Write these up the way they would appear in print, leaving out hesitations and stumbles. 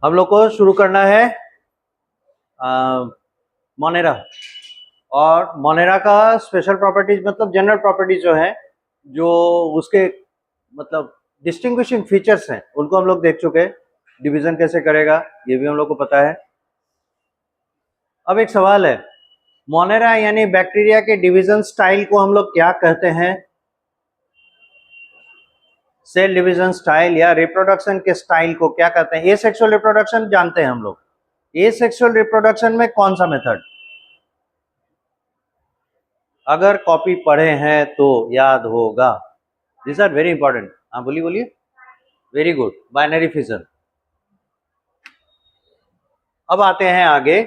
हम लोग को शुरू करना है मोनेरा। और मोनेरा का स्पेशल प्रॉपर्टीज मतलब जनरल प्रॉपर्टीज जो है, जो उसके मतलब डिस्टिंग्विशिंग फीचर्स हैं, उनको हम लोग देख चुके हैं। डिवीजन कैसे करेगा ये भी हम लोग को पता है। अब एक सवाल है, मोनेरा यानी बैक्टीरिया के डिवीजन स्टाइल को हम लोग क्या कहते हैं? सेल डिवीजन स्टाइल या रिप्रोडक्शन के स्टाइल को क्या कहते हैं? ए सेक्सुअल रिप्रोडक्शन जानते हैं हम लोग। ए सेक्सुअल रिप्रोडक्शन में कौन सा मेथड? अगर कॉपी पढ़े हैं तो याद होगा। This are very important. हाँ बोलिए बोलिए। Very good, binary fission. अब आते हैं आगे,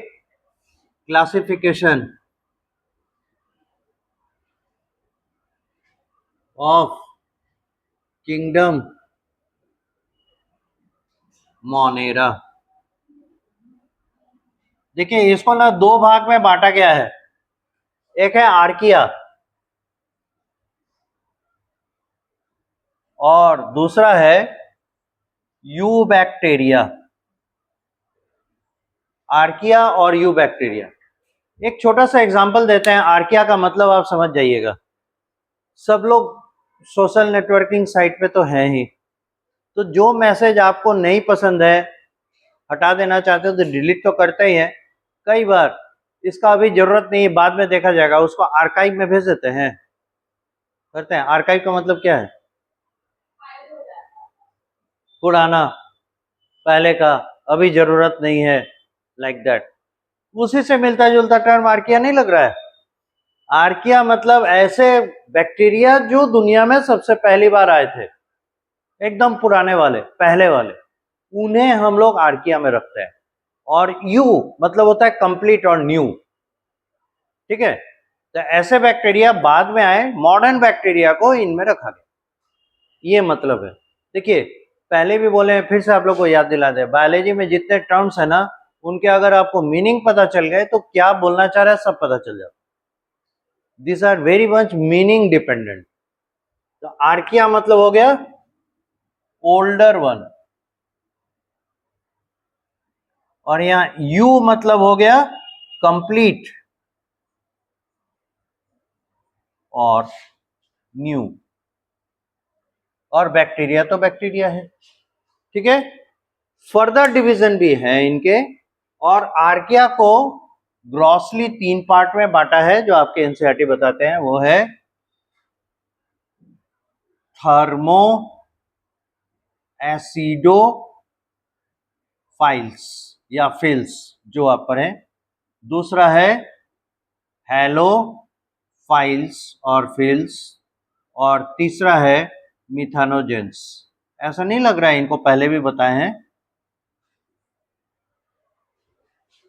क्लासिफिकेशन ऑफ किंगडम मोनेरा। देखिए इसको ना दो भाग में बांटा गया है। एक है आर्किया और दूसरा है यू बैक्टीरिया। आर्किया और यू बैक्टीरिया। एक छोटा सा एग्जांपल देते हैं। आर्किया का मतलब आप समझ जाइएगा। सब लोग सोशल नेटवर्किंग साइट पे तो हैं ही, तो जो मैसेज आपको नहीं पसंद है, हटा देना चाहते हो तो डिलीट तो करते ही हैं। कई बार इसका अभी जरूरत नहीं है, बाद में देखा जाएगा, उसको आर्काइव में भेज देते हैं, करते हैं। आर्काइव का मतलब क्या है? पुराना, पहले का, अभी जरूरत नहीं है, लाइक दैट। उसी से मिलता जुलता टर्म आर्किया नहीं लग रहा है? आर्किया मतलब ऐसे बैक्टीरिया जो दुनिया में सबसे पहली बार आए थे, एकदम पुराने वाले, पहले वाले, उन्हें हम लोग आर्किया में रखते हैं। और यू मतलब होता है कंप्लीट और न्यू। ठीक है, तो ऐसे बैक्टीरिया बाद में आए, मॉडर्न बैक्टीरिया को इनमें रखा गया, ये मतलब है। देखिए पहले भी बोले, फिर से आप लोग को याद दिला दे, बायोलॉजी में जितने टर्म्स है ना, उनके अगर आपको मीनिंग पता चल गए तो क्या बोलना चाह रहा है सब पता चल जाता। This are very much meaning dependent. तो आर्किया मतलब हो गया ओल्डर वन, और यहां यू मतलब हो गया कंप्लीट और न्यू। और बैक्टीरिया तो बैक्टीरिया है। ठीक है, फर्दर डिवीजन भी है इनके। और आर्किया को ग्रॉसली 3 पार्ट में बांटा है, जो आपके एनसीईआरटी बताते हैं। वो है थर्मो एसिडो फाइल्स या फिल्स, जो आप पढ़ें। दूसरा है हेलो फाइल्स और फिल्स। और तीसरा है मिथानोजेंस। ऐसा नहीं लग रहा है इनको पहले भी बताए हैं?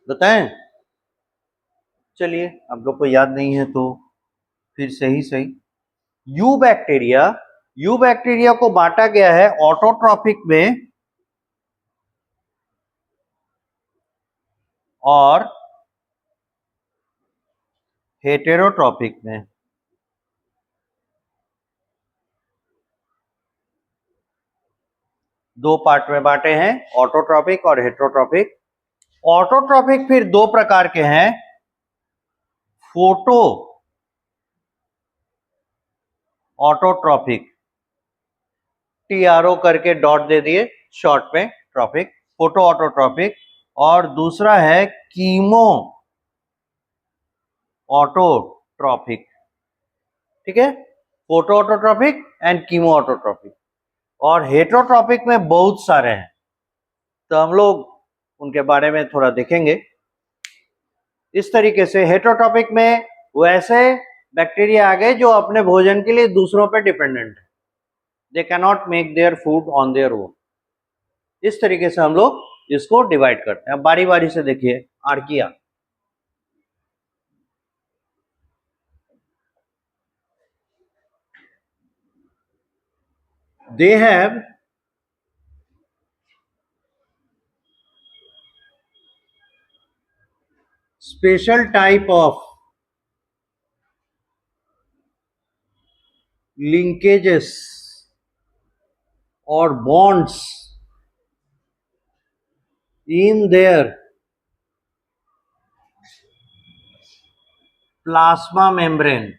बताएं? चलिए, आप लोग को याद नहीं है तो फिर सही सही। यू बैक्टीरिया को बांटा गया है ऑटोट्रॉपिक में और हेटेरोट्रॉपिक में। दो पार्ट में बांटे हैं, ऑटोट्रॉपिक और हेटेरोट्रॉपिक। ऑटोट्रॉपिक फिर दो प्रकार के हैं, फोटो ऑटोट्रॉपिक, टीआरओ करके डॉट दे दिए शॉर्ट में, ट्रॉपिक, फोटो ऑटोट्रॉपिक। और दूसरा है कीमो ऑटोट्रॉपिक। ठीक है, photo autotrophic and chemo autotrophic. और हेटेरोट्रॉपिक में बहुत सारे हैं, तो हम लोग उनके बारे में थोड़ा देखेंगे। इस तरीके से हेटेरोट्रॉपिक में वैसे बैक्टीरिया आ गए जो अपने भोजन के लिए दूसरों पर डिपेंडेंट है, they can not make their food on their own. इस तरीके से हम लोग इसको डिवाइड करते हैं। बारी बारी से देखिए। Archaea, they have special type of linkages or bonds in their plasma membrane.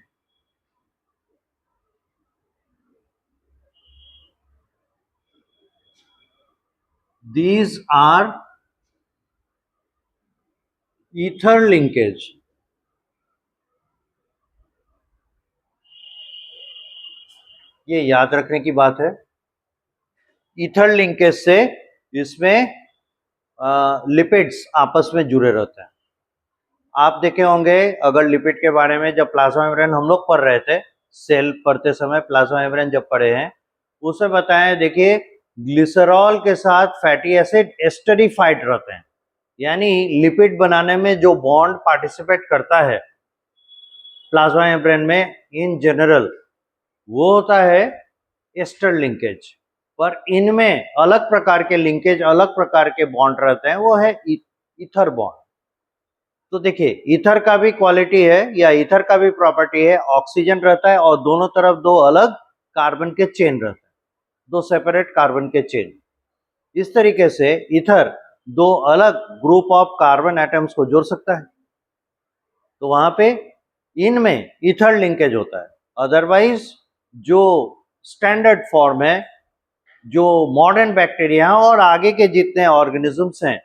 These are ether linkage. ये याद रखने की बात है। ईथर लिंकेज से इसमें लिपिड्स आपस में जुड़े रहते हैं। आप देखे होंगे अगर लिपिड के बारे में, जब प्लाज्मा मेम्ब्रेन हम लोग पढ़ रहे थे, सेल पढ़ते समय प्लाज्मा मेम्ब्रेन जब पढ़े हैं, उसमें बताया, देखिए ग्लिसरॉल के साथ फैटी एसिड एस्टरीफाइड रहते हैं, यानी लिपिड बनाने में जो बॉन्ड पार्टिसिपेट करता है प्लाज्मा मेम्ब्रेन में इन जनरल, वो होता है एस्टर लिंकेज। पर इनमें अलग प्रकार के लिंकेज, अलग प्रकार के बॉन्ड रहते हैं, वो है ईथर बॉन्ड। तो देखिए ईथर का भी क्वालिटी है या ईथर का भी प्रॉपर्टी है, ऑक्सीजन रहता है और दोनों तरफ दो अलग कार्बन के चेन रहते हैं, दो सेपरेट कार्बन के चेन। इस तरीके से ईथर दो अलग ग्रुप ऑफ कार्बन एटम्स को जोड़ सकता है, तो वहां पे इनमें ईथर लिंकेज होता है। अदरवाइज जो स्टैंडर्ड फॉर्म है, जो मॉडर्न बैक्टीरिया और आगे के जितने ऑर्गेनिजम्स हैं,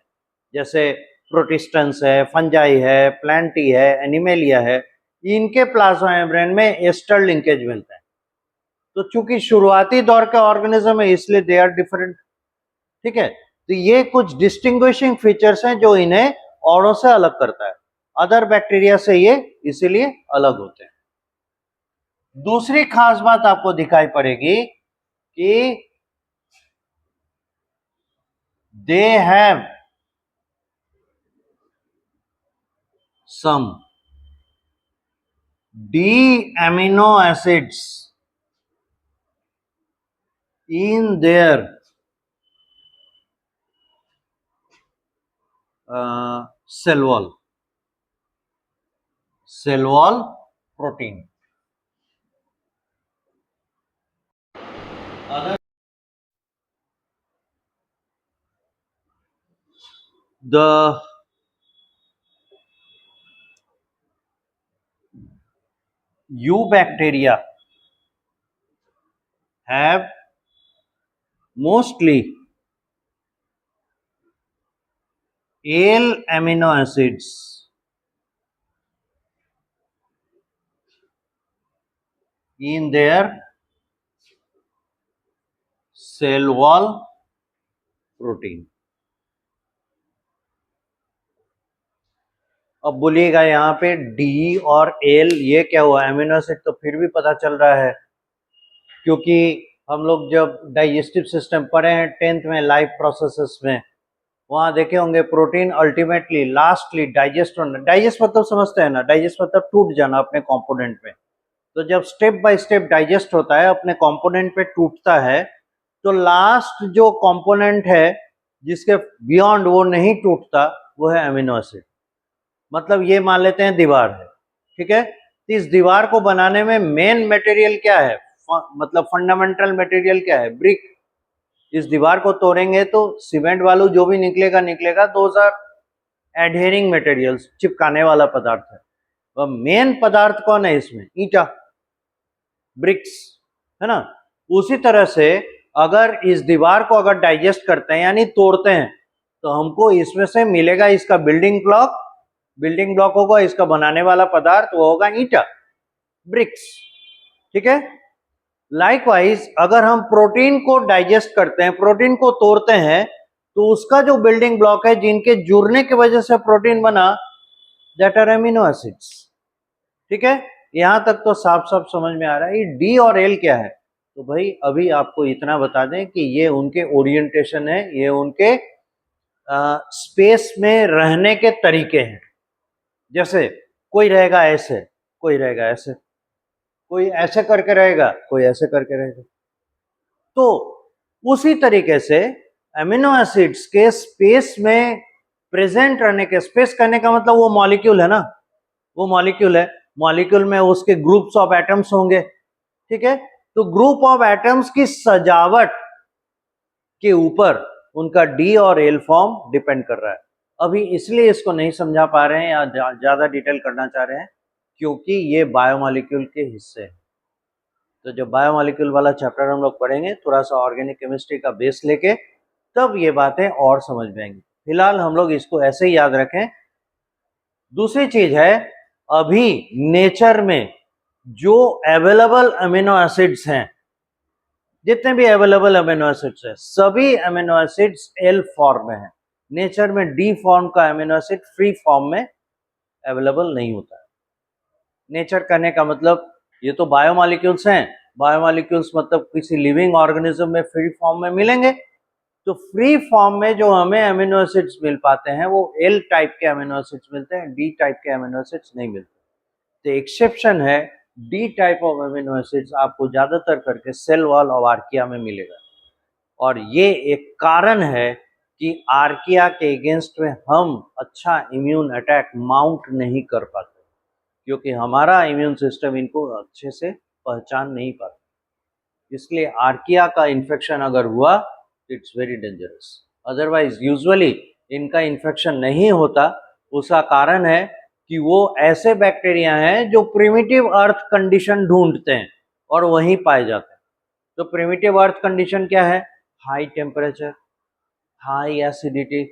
जैसे प्रोटिस्टेंस है, फंजाई है, प्लांटी है, एनिमेलिया है, इनके प्लाज्मा मेम्ब्रेन में एस्टर लिंकेज मिलता है। तो चूंकि शुरुआती दौर के ऑर्गेनिज्म है, इसलिए दे आर डिफरेंट। ठीक है, तो ये कुछ डिस्टिंग्विशिंग फीचर्स हैं जो इन्हें औरों से अलग करता है, अदर बैक्टीरिया से ये इसीलिए अलग होते हैं। दूसरी खास बात आपको दिखाई पड़ेगी कि they have some D amino acids in their cell wall protein. The eubacteria have mostly L amino acids in their cell wall protein. अब बोलिएगा यहाँ पे डी और एल ये क्या हुआ, एमिनो एसिड तो फिर भी पता चल रहा है, क्योंकि हम लोग जब डाइजेस्टिव सिस्टम पढ़े हैं 10th में लाइफ प्रोसेसेस में, वहां देखे होंगे प्रोटीन अल्टीमेटली लास्टली डाइजेस्ट होना। डाइजेस्ट मतलब समझते हैं ना, डाइजेस्ट मतलब टूट जाना अपने कंपोनेंट में। तो जब स्टेप बाय स्टेप डाइजेस्ट होता है, अपने कंपोनेंट पे टूटता है, तो लास्ट जो कंपोनेंट है जिसके बियॉन्ड वो नहीं टूटता, वो है अमीनो एसिड। मतलब ये मान लेते हैं दीवार है, ठीक है, तो इस दीवार को बनाने में मेन मटेरियल क्या है, मतलब फंडामेंटल मटेरियल क्या है, ब्रिक। इस दीवार को तोड़ेंगे तो सीमेंट वालू जो भी निकलेगा निकलेगा, दोज आर एडहेरिंग मटेरियल्स, चिपकाने वाला पदार्थ है। और मेन पदार्थ कौन है इसमें, ईंटा, ब्रिक्स, है ना। उसी तरह से अगर इस दीवार को अगर डाइजेस्ट करते हैं यानी तोड़ते हैं, तो हमको इसमें से मिलेगा इसका बिल्डिंग ब्लॉक। बिल्डिंग ब्लॉक होगा इसका बनाने वाला पदार्थ, वो होगा ईंटा, ब्रिक्स। ठीक है, लाइकवाइज अगर हम प्रोटीन को डाइजेस्ट करते हैं, प्रोटीन को तोड़ते हैं, तो उसका जो बिल्डिंग ब्लॉक है, जिनके जुड़ने की वजह से प्रोटीन बना, दैट आर एमिनो एसिड्स। ठीक है, यहां तक तो साफ साफ समझ में आ रहा है। ये डी और एल क्या है, तो भाई अभी आपको इतना बता दें कि ये उनके ओरिएंटेशन है, ये उनके स्पेस में रहने के तरीके हैं। जैसे कोई रहेगा ऐसे, कोई रहेगा ऐसे, कोई ऐसे करके रहेगा, कोई ऐसे करके रहेगा। तो उसी तरीके से अमीनो एसिड्स के स्पेस में प्रेजेंट रहने के, स्पेस करने का मतलब वो मॉलिक्यूल है ना, वो मॉलिक्यूल है, मॉलिक्यूल में उसके ग्रुप्स ऑफ एटम्स होंगे। ठीक है, तो ग्रुप ऑफ एटम्स की सजावट के ऊपर उनका डी और एल फॉर्म डिपेंड कर रहा है। अभी इसलिए इसको नहीं समझा पा रहे हैं या ज़्यादा डिटेल करना चाह रहे हैं क्योंकि ये बायोमॉलिक्यूल के हिस्से हैं। तो जब बायोमॉलिक्यूल वाला चैप्टर हम लोग पढ़ेंगे थोड़ा सा ऑर्गेनिक केमिस्ट्री का बेस लेके, तब ये बातें और समझ में आएंगी। फिलहाल हम लोग इसको ऐसे ही याद रखें। दूसरी चीज है, अभी नेचर में जो अवेलेबल अमीनो एसिड्स हैं, जितने भी अवेलेबल अमीनो एसिड्स हैं, सभी अमीनो एसिड्स एल फॉर्म में हैं। नेचर में डी फॉर्म का अमीनो एसिड फ्री फॉर्म में अवेलेबल नहीं होता है। नेचर करने का मतलब ये तो बायोमॉलिक्यूल्स हैं, बायोमॉलिक्यूल्स मतलब किसी लिविंग ऑर्गेनिज्म में फ्री फॉर्म में मिलेंगे। तो फ्री फॉर्म में जो हमें अमीनो एसिड्स मिल पाते हैं वो एल टाइप के अमीनो एसिड्स मिलते हैं, डी टाइप के अमीनो एसिड्स नहीं मिलते। तो एक्सेप्शन है, D type of amino acids आपको ज्यादातर करके सेल वॉल ऑफ आर्किया में मिलेगा। और ये एक कारण है कि आर्किया के अगेंस्ट में हम अच्छा इम्यून अटैक माउंट नहीं कर पाते क्योंकि हमारा इम्यून सिस्टम इनको अच्छे से पहचान नहीं पाता। इसलिए आर्किया का इन्फेक्शन अगर हुआ it's very dangerous. Otherwise usually इनका इन्फेक्शन नहीं होता। उसका कारण है कि वो ऐसे बैक्टीरिया हैं जो प्रिमिटिव अर्थ कंडीशन ढूंढते हैं और वहीं पाए जाते हैं। तो प्रिमिटिव अर्थ कंडीशन क्या है? High temperature, high acidity,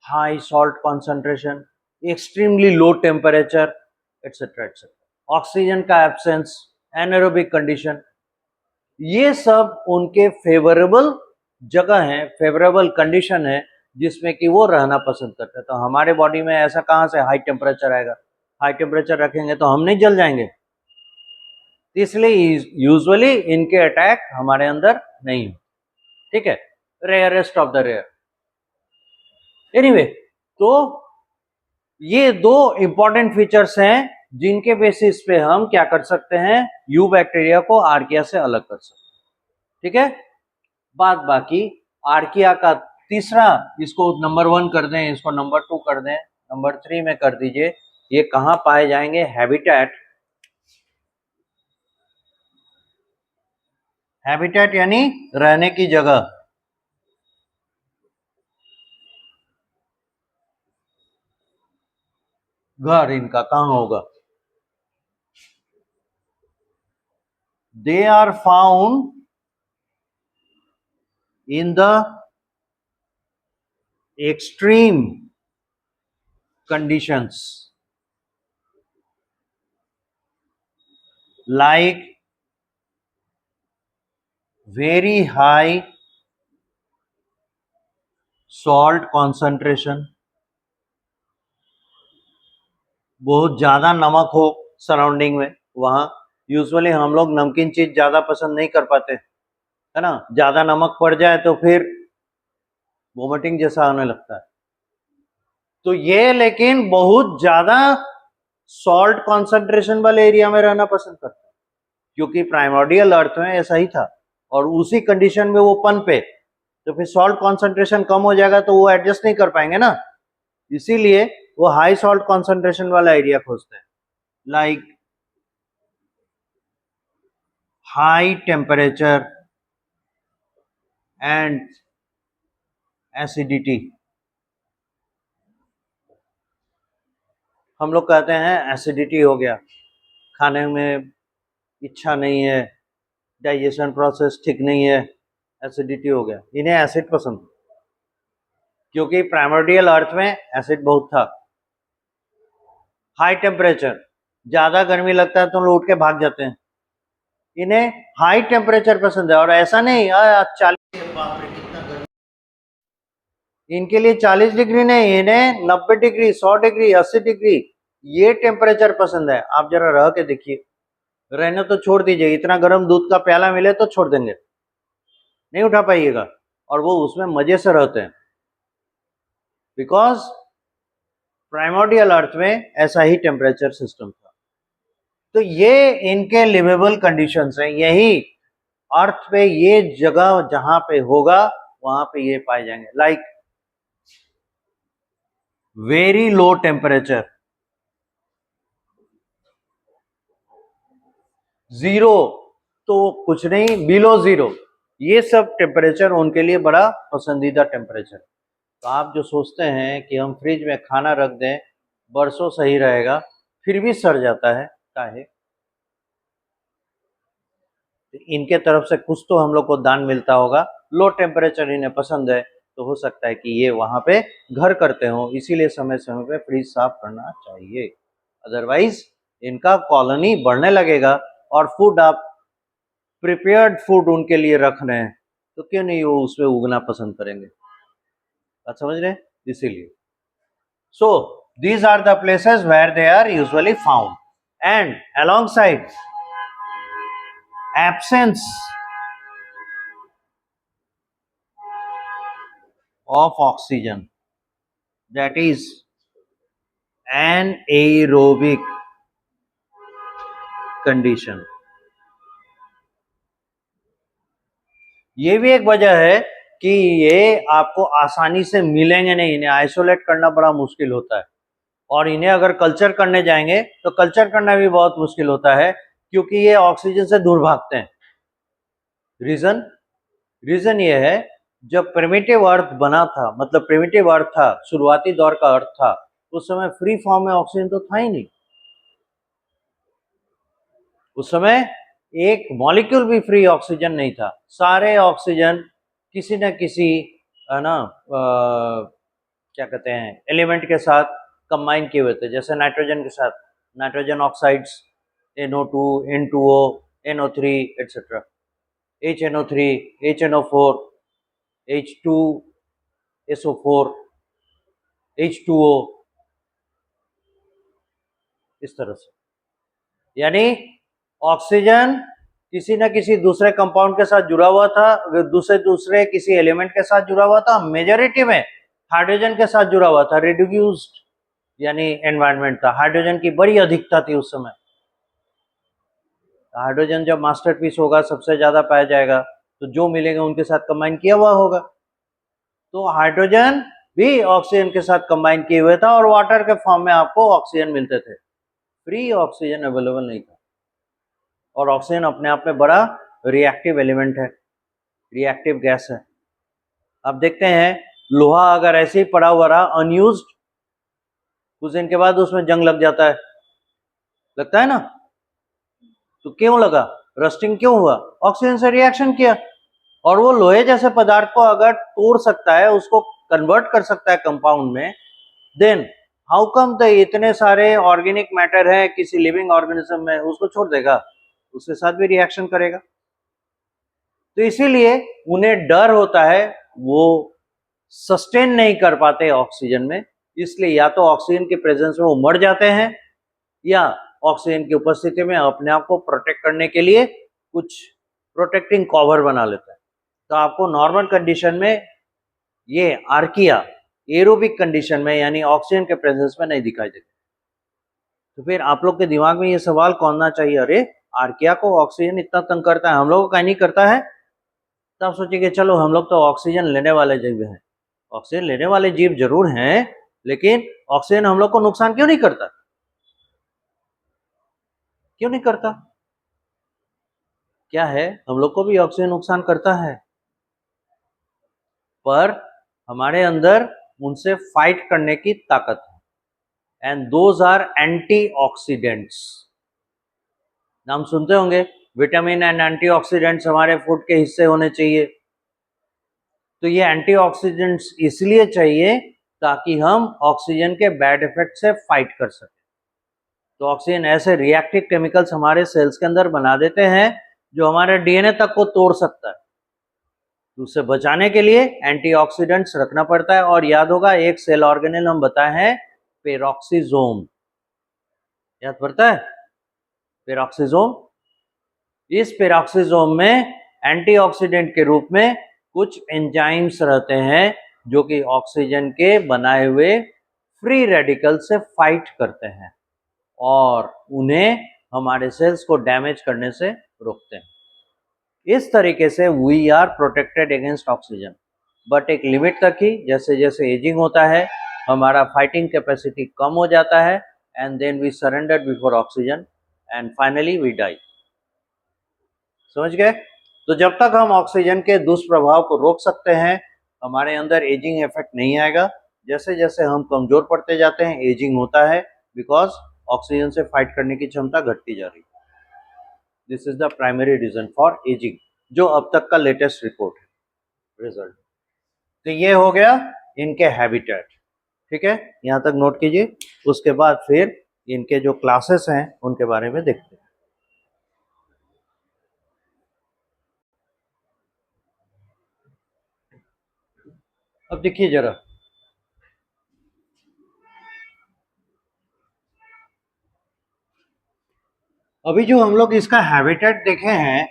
high salt concentration, extremely low temperature, etcetera etcetera, oxygen का एब्सेंस, एनारोबिक कंडीशन, ये सब उनके फेवरेबल जगह है, फेवरेबल कंडीशन है जिसमें कि वो रहना पसंद करते हैं। तो हमारे बॉडी में ऐसा कहाँ से हाई टेम्परेचर आएगा? हाई टेम्परेचर रखेंगे तो हम नहीं जल जाएंगे। इसलिए यूजुअली इनके अटैक हमारे अंदर नहीं हो, ठीक है, rarest of the rare. Anyway, तो ये दो इंपॉर्टेंट फीचर्स हैं जिनके बेसिस पे हम क्या कर सकते हैं, यू बैक्टीरिया को आर्किया से अलग कर सकते हैं, ठीक है। बाद बाकी आर्किया का तीसरा, इसको नंबर 1 कर दें, इसको नंबर 2 कर दें, नंबर 3 में कर दीजिए। ये कहां पाए जाएंगे? हैबिटेट। हैबिटेट यानी रहने की जगह। घर इनका कहां होगा? They are found in the extreme conditions like very high salt concentration, बहुत ज्यादा नमक हो सराउंडिंग में, वहां यूजुअली हम लोग नमकीन चीज ज्यादा पसंद नहीं कर पाते, है ना। ज्यादा नमक पड़ जाए तो फिर वोमिटिंग जैसा होने लगता है। तो ये लेकिन बहुत ज्यादा सॉल्ट कॉन्सेंट्रेशन वाले एरिया में रहना पसंद करता है क्योंकि प्राइमोर्डियल अर्थ में ऐसा ही था और उसी कंडीशन में वो पनपे। तो फिर सॉल्ट कॉन्सेंट्रेशन कम हो जाएगा तो वो एडजस्ट नहीं कर पाएंगे ना, इसीलिए वो हाई सॉल्ट कॉन्सेंट्रेशन वाला एरिया खोजते हैं, like high temperature and acidity. हम लोग कहते हैं एसिडिटी हो गया, खाने में इच्छा नहीं है, डाइजेशन प्रोसेस ठीक नहीं है, एसिडिटी हो गया। इन्हें एसिड पसंद क्योंकि प्राइमोर्डियल अर्थ में एसिड बहुत था। हाई टेम्परेचर, ज्यादा गर्मी लगता है तो लोग उठ के भाग जाते हैं। इन्हें हाई टेम्परेचर पसंद है और ऐसा नहीं 40, बाप रे कितना गर्मी, इनके लिए 40 डिग्री नहीं, इन्हें 90 डिग्री, 100 डिग्री, 80 डिग्री ये टेम्परेचर पसंद है। आप जरा रह के देखिए, रहने तो छोड़ दीजिए, इतना गर्म दूध का प्याला मिले तो छोड़ देंगे, नहीं उठा पाइएगा, और वो उसमें मजे से रहते हैं बिकॉज प्राइमोर्डियल अर्थ में ऐसा ही टेम्परेचर सिस्टम था। तो ये इनके लिवेबल कंडीशंस हैं, यही अर्थ पे ये जगह जहां पे होगा वहां पे ये पाए जाएंगे, लाइक वेरी लो टेम्परेचर, 0 तो कुछ नहीं, बिलो 0, ये सब टेम्परेचर उनके लिए बड़ा पसंदीदा टेम्परेचर। तो आप जो सोचते हैं कि हम फ्रिज में खाना रख दें, बरसों सही रहेगा, फिर भी सड़ जाता है, काहे? इनके तरफ से कुछ तो हम लोग को दान मिलता होगा। लो टेम्परेचर इन्हें पसंद है, तो हो सकता है कि ये वहाँ पे घर करते हों, इसीलिए समय समय पे फ्रिज साफ करना चाहिए। अदरवाइज इनका कॉलोनी बढ़ने लगेगा और फूड आप प्रिपेयर्ड फूड उनके लिए रख रहे हैं, तो क्यों नहीं वो उसमें उगना पसंद करेंगे? बात समझ रहे हैं? इसीलिए so these are the places where they are usually found, and alongside absence of oxygen, that is anaerobic condition, ये भी एक वजह है कि ये आपको आसानी से मिलेंगे नहीं, इन्हें आइसोलेट करना बड़ा मुश्किल होता है, और इन्हें अगर कल्चर करने जाएंगे तो कल्चर करना भी बहुत मुश्किल होता है, क्योंकि ये ऑक्सीजन से दूर भागते हैं। रीजन ये है, जब प्रिमिटिव अर्थ बना था, मतलब प्रिमिटिव अर्थ था, शुरुआती दौर का अर्थ था, उस समय फ्री फॉर्म में ऑक्सीजन तो था ही नहीं। उस समय एक मॉलिक्यूल भी फ्री ऑक्सीजन नहीं था, सारे ऑक्सीजन किसी न किसी है ना क्या कहते हैं एलिमेंट के साथ कंबाइन किए हुए थे, जैसे नाइट्रोजन के साथ nitrogen oxides, NO2, N2O, NO3 etcetera, HNO3, HNO4, H2SO4, H2O, इस तरह से। यानी ऑक्सीजन किसी न किसी दूसरे कंपाउंड के साथ जुड़ा हुआ था, दूसरे किसी एलिमेंट के साथ जुड़ा हुआ था, मेजॉरिटी में हाइड्रोजन के साथ जुड़ा हुआ था। रिड्यूस्ड यानी एनवायरनमेंट था, हाइड्रोजन की बड़ी अधिकता थी उस समय। हाइड्रोजन जब मास्टरपीस होगा, सबसे ज्यादा पाया जाएगा, तो जो मिलेगा उनके साथ कंबाइन किया हुआ होगा। तो हाइड्रोजन भी ऑक्सीजन के साथ कंबाइन किए हुए था और वाटर के फॉर्म में आपको ऑक्सीजन मिलते थे, फ्री ऑक्सीजन अवेलेबल नहीं था। और ऑक्सीजन अपने आप में बड़ा रिएक्टिव एलिमेंट है, रिएक्टिव गैस है। अब देखते हैं, लोहा अगर ऐसे ही पड़ा हुआ रहा अनयूज्ड, कुछ दिन के बाद उसमें जंग लग जाता है, लगता है ना? तो क्यों लगा? रस्टिंग क्यों हुआ? ऑक्सीजन से रिएक्शन किया, और वो लोहे जैसे पदार्थ को अगर तोड़ सकता है, उसको कन्वर्ट कर सकता है कंपाउंड में, देन हाउ कम द इतने सारे ऑर्गेनिक मैटर है किसी लिविंग ऑर्गेनिज्म में, उसको छोड़ देगा? उसके साथ भी रिएक्शन करेगा। तो इसीलिए उन्हें डर होता है, वो सस्टेन नहीं कर पाते ऑक्सीजन में, इसलिए या तो ऑक्सीजन के प्रेजेंस में वो मर जाते हैं, या ऑक्सीजन की उपस्थिति में अपने आप को प्रोटेक्ट करने के लिए कुछ प्रोटेक्टिंग कवर बना लेते हैं। तो आपको नॉर्मल कंडीशन में ये आर्किया एरोबिक कंडीशन में यानी ऑक्सीजन के प्रेजेंस में नहीं दिखाई देते। तो फिर आप लोग के दिमाग में ये सवाल कौन ना चाहिए, अरे आर्किया को ऑक्सीजन इतना तंग करता है, हम लोग को कहीं नहीं करता है? तब सोचिए चलो हम लोग तो ऑक्सीजन लेने वाले जीव हैं, ऑक्सीजन लेने वाले जीव जरूर हैं, लेकिन ऑक्सीजन हम लोग को नुकसान क्यों नहीं करता? क्यों नहीं करता? क्या है, हम लोग को भी ऑक्सीजन नुकसान करता है, पर हमारे अंदर उनसे फाइट करने की ताकत है, एंड दोज आर एंटीऑक्सीडेंट्स। नाम सुनते होंगे, विटामिन एंड एंटीऑक्सीडेंट्स हमारे फूड के हिस्से होने चाहिए। तो ये एंटीऑक्सीडेंट्स इसलिए चाहिए ताकि हम ऑक्सीजन के बैड इफेक्ट से फाइट कर सकें। तो ऑक्सीजन ऐसे रिएक्टिव केमिकल्स हमारे सेल्स के अंदर बना देते हैं जो हमारे डीएनए तक को तोड़ सकता है। तो उससे बचाने के लिए एंटीऑक्सीडेंट्स रखना पड़ता है। और याद होगा, एक सेल ऑर्गेनेल हम बताए हैं, पेरोक्सीसोम, याद पड़ता है? पेरोक्सीसोम, इस पेरोक्सीसोम में एंटीऑक्सीडेंट के रूप में कुछ एंजाइम्स रहते हैं जो कि ऑक्सीजन के बनाए हुए फ्री रेडिकल से फाइट करते हैं और उन्हें हमारे सेल्स को डैमेज करने से रोकते हैं। इस तरीके से we are protected against oxygen, but एक लिमिट तक ही। जैसे जैसे एजिंग होता है, हमारा फाइटिंग कैपेसिटी कम हो जाता है, and then we surrender before oxygen, and finally we die. समझ गए? तो जब तक हम ऑक्सीजन के दुष्प्रभाव को रोक सकते हैं, हमारे अंदर एजिंग इफेक्ट नहीं आएगा। जैसे जैसे हम कमजोर पड़ते जाते हैं, एजिंग होता है, बिकॉज ऑक्सीजन से फाइट करने की क्षमता घटती जा रही है। This is the primary reason for ageing, जो अब तक का लेटेस्ट रिपोर्ट है, रिजल्ट। तो ये हो गया इनके हैबिटेट, ठीक है, यहाँ तक नोट कीजिए। उसके बाद फिर इनके जो क्लासेस हैं उनके बारे में देखते हैं। अब देखिए जरा, अभी जो हम लोग इसका हैबिटेट देखे हैं,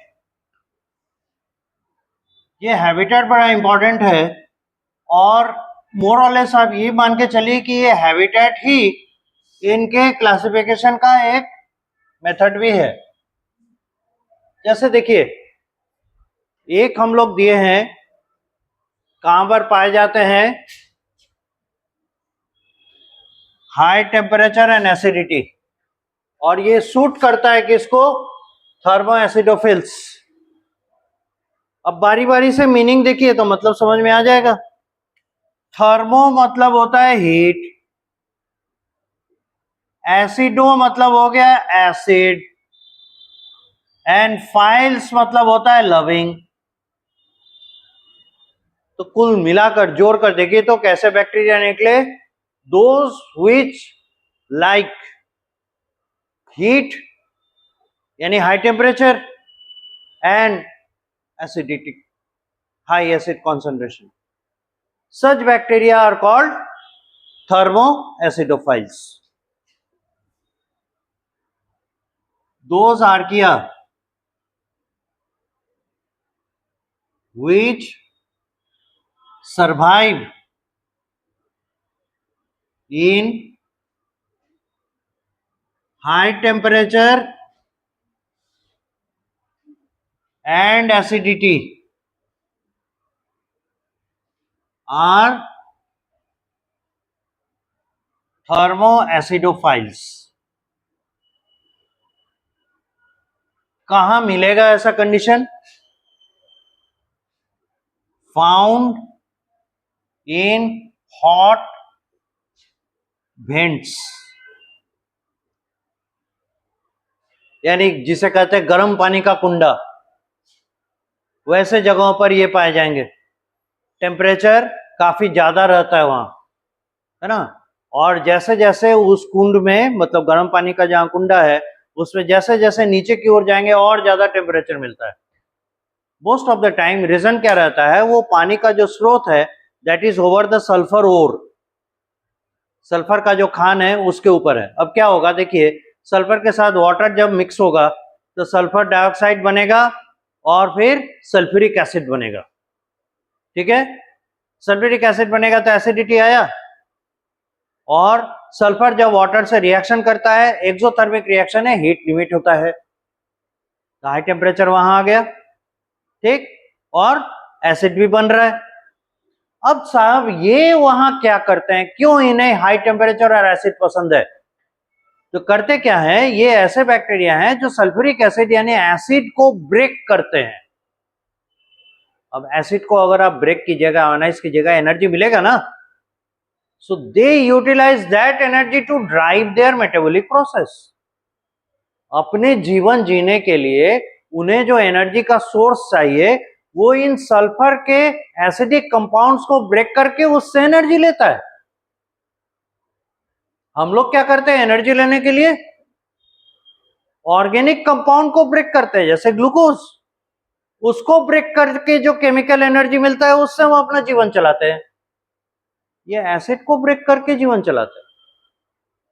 ये हैबिटेट बड़ा इंपॉर्टेंट है, और मोर और लेस आप ये मान के चलिए कि ये हैबिटेट ही इनके क्लासिफिकेशन का एक मेथड भी है। जैसे देखिए, एक हम लोग दिए हैं, कहां पर पाए जाते हैं, हाई टेम्परेचर एंड एसिडिटी, और ये सूट करता है किसको, थर्मो एसिडोफिल्स। अब बारी बारी से मीनिंग देखिए तो मतलब समझ में आ जाएगा। थर्मो मतलब होता है हीट, एसिडो मतलब हो गया एसिड, एंड फाइल्स मतलब होता है लविंग। तो कुल मिलाकर जोड़ कर देखिए तो कैसे बैक्टीरिया निकले, दोज व्हिच लाइक हीट यानी high temperature and acidity, high acid concentration, such bacteria are called thermoacidophiles. Those archaea which survive in high temperature and acidity are thermoacidophiles. कहां मिलेगा ऐसा condition, found in hot vents, यानी जिसे कहते हैं गर्म पानी का कुंडा, वैसे जगहों पर ये पाए जाएंगे। टेम्परेचर काफी ज्यादा रहता है वहां, है ना, और जैसे जैसे उस कुंड में, मतलब गर्म पानी का जहां कुंडा है, उसमें जैसे जैसे नीचे की ओर जाएंगे और ज्यादा टेम्परेचर मिलता है। Most of the time reason क्या रहता है, वो पानी का जो स्रोत है that is over the sulphur ore, sulphur का जो खान है उसके ऊपर है। अब क्या होगा देखिए, सल्फर के साथ वाटर जब मिक्स होगा तो सल्फर डाइऑक्साइड बनेगा और फिर सल्फ्यूरिक एसिड बनेगा, ठीक है। सल्फ्यूरिक एसिड बनेगा तो एसिडिटी आया, और सल्फर जब वाटर से रिएक्शन करता है, एक्सोथर्मिक रिएक्शन है, हीट लिमिट होता है, तो हाई टेम्परेचर वहां आ गया, ठीक, और एसिड भी बन रहा है। अब साहब ये वहां क्या करते हैं, क्यों इन्हें हाई टेम्परेचर और एसिड पसंद है, तो करते क्या है, ये ऐसे बैक्टीरिया हैं जो सल्फ्यूरिक एसिड यानी एसिड को ब्रेक करते हैं। अब एसिड को अगर आप ब्रेक कीजिएगा, आयोनाइज कीजिएगा, एनर्जी मिलेगा ना, so they utilize that energy to drive their metabolic process. अपने जीवन जीने के लिए उन्हें जो एनर्जी का सोर्स चाहिए, वो इन सल्फर के एसिडिक कंपाउंड्स को ब्रेक करके उससे एनर्जी लेता है। हम लोग क्या करते हैं एनर्जी लेने के लिए, ऑर्गेनिक कंपाउंड को ब्रेक करते हैं, जैसे ग्लूकोज, उसको ब्रेक करके जो केमिकल एनर्जी मिलता है उससे हम अपना जीवन चलाते हैं। ये एसिड को ब्रेक करके जीवन चलाते हैं।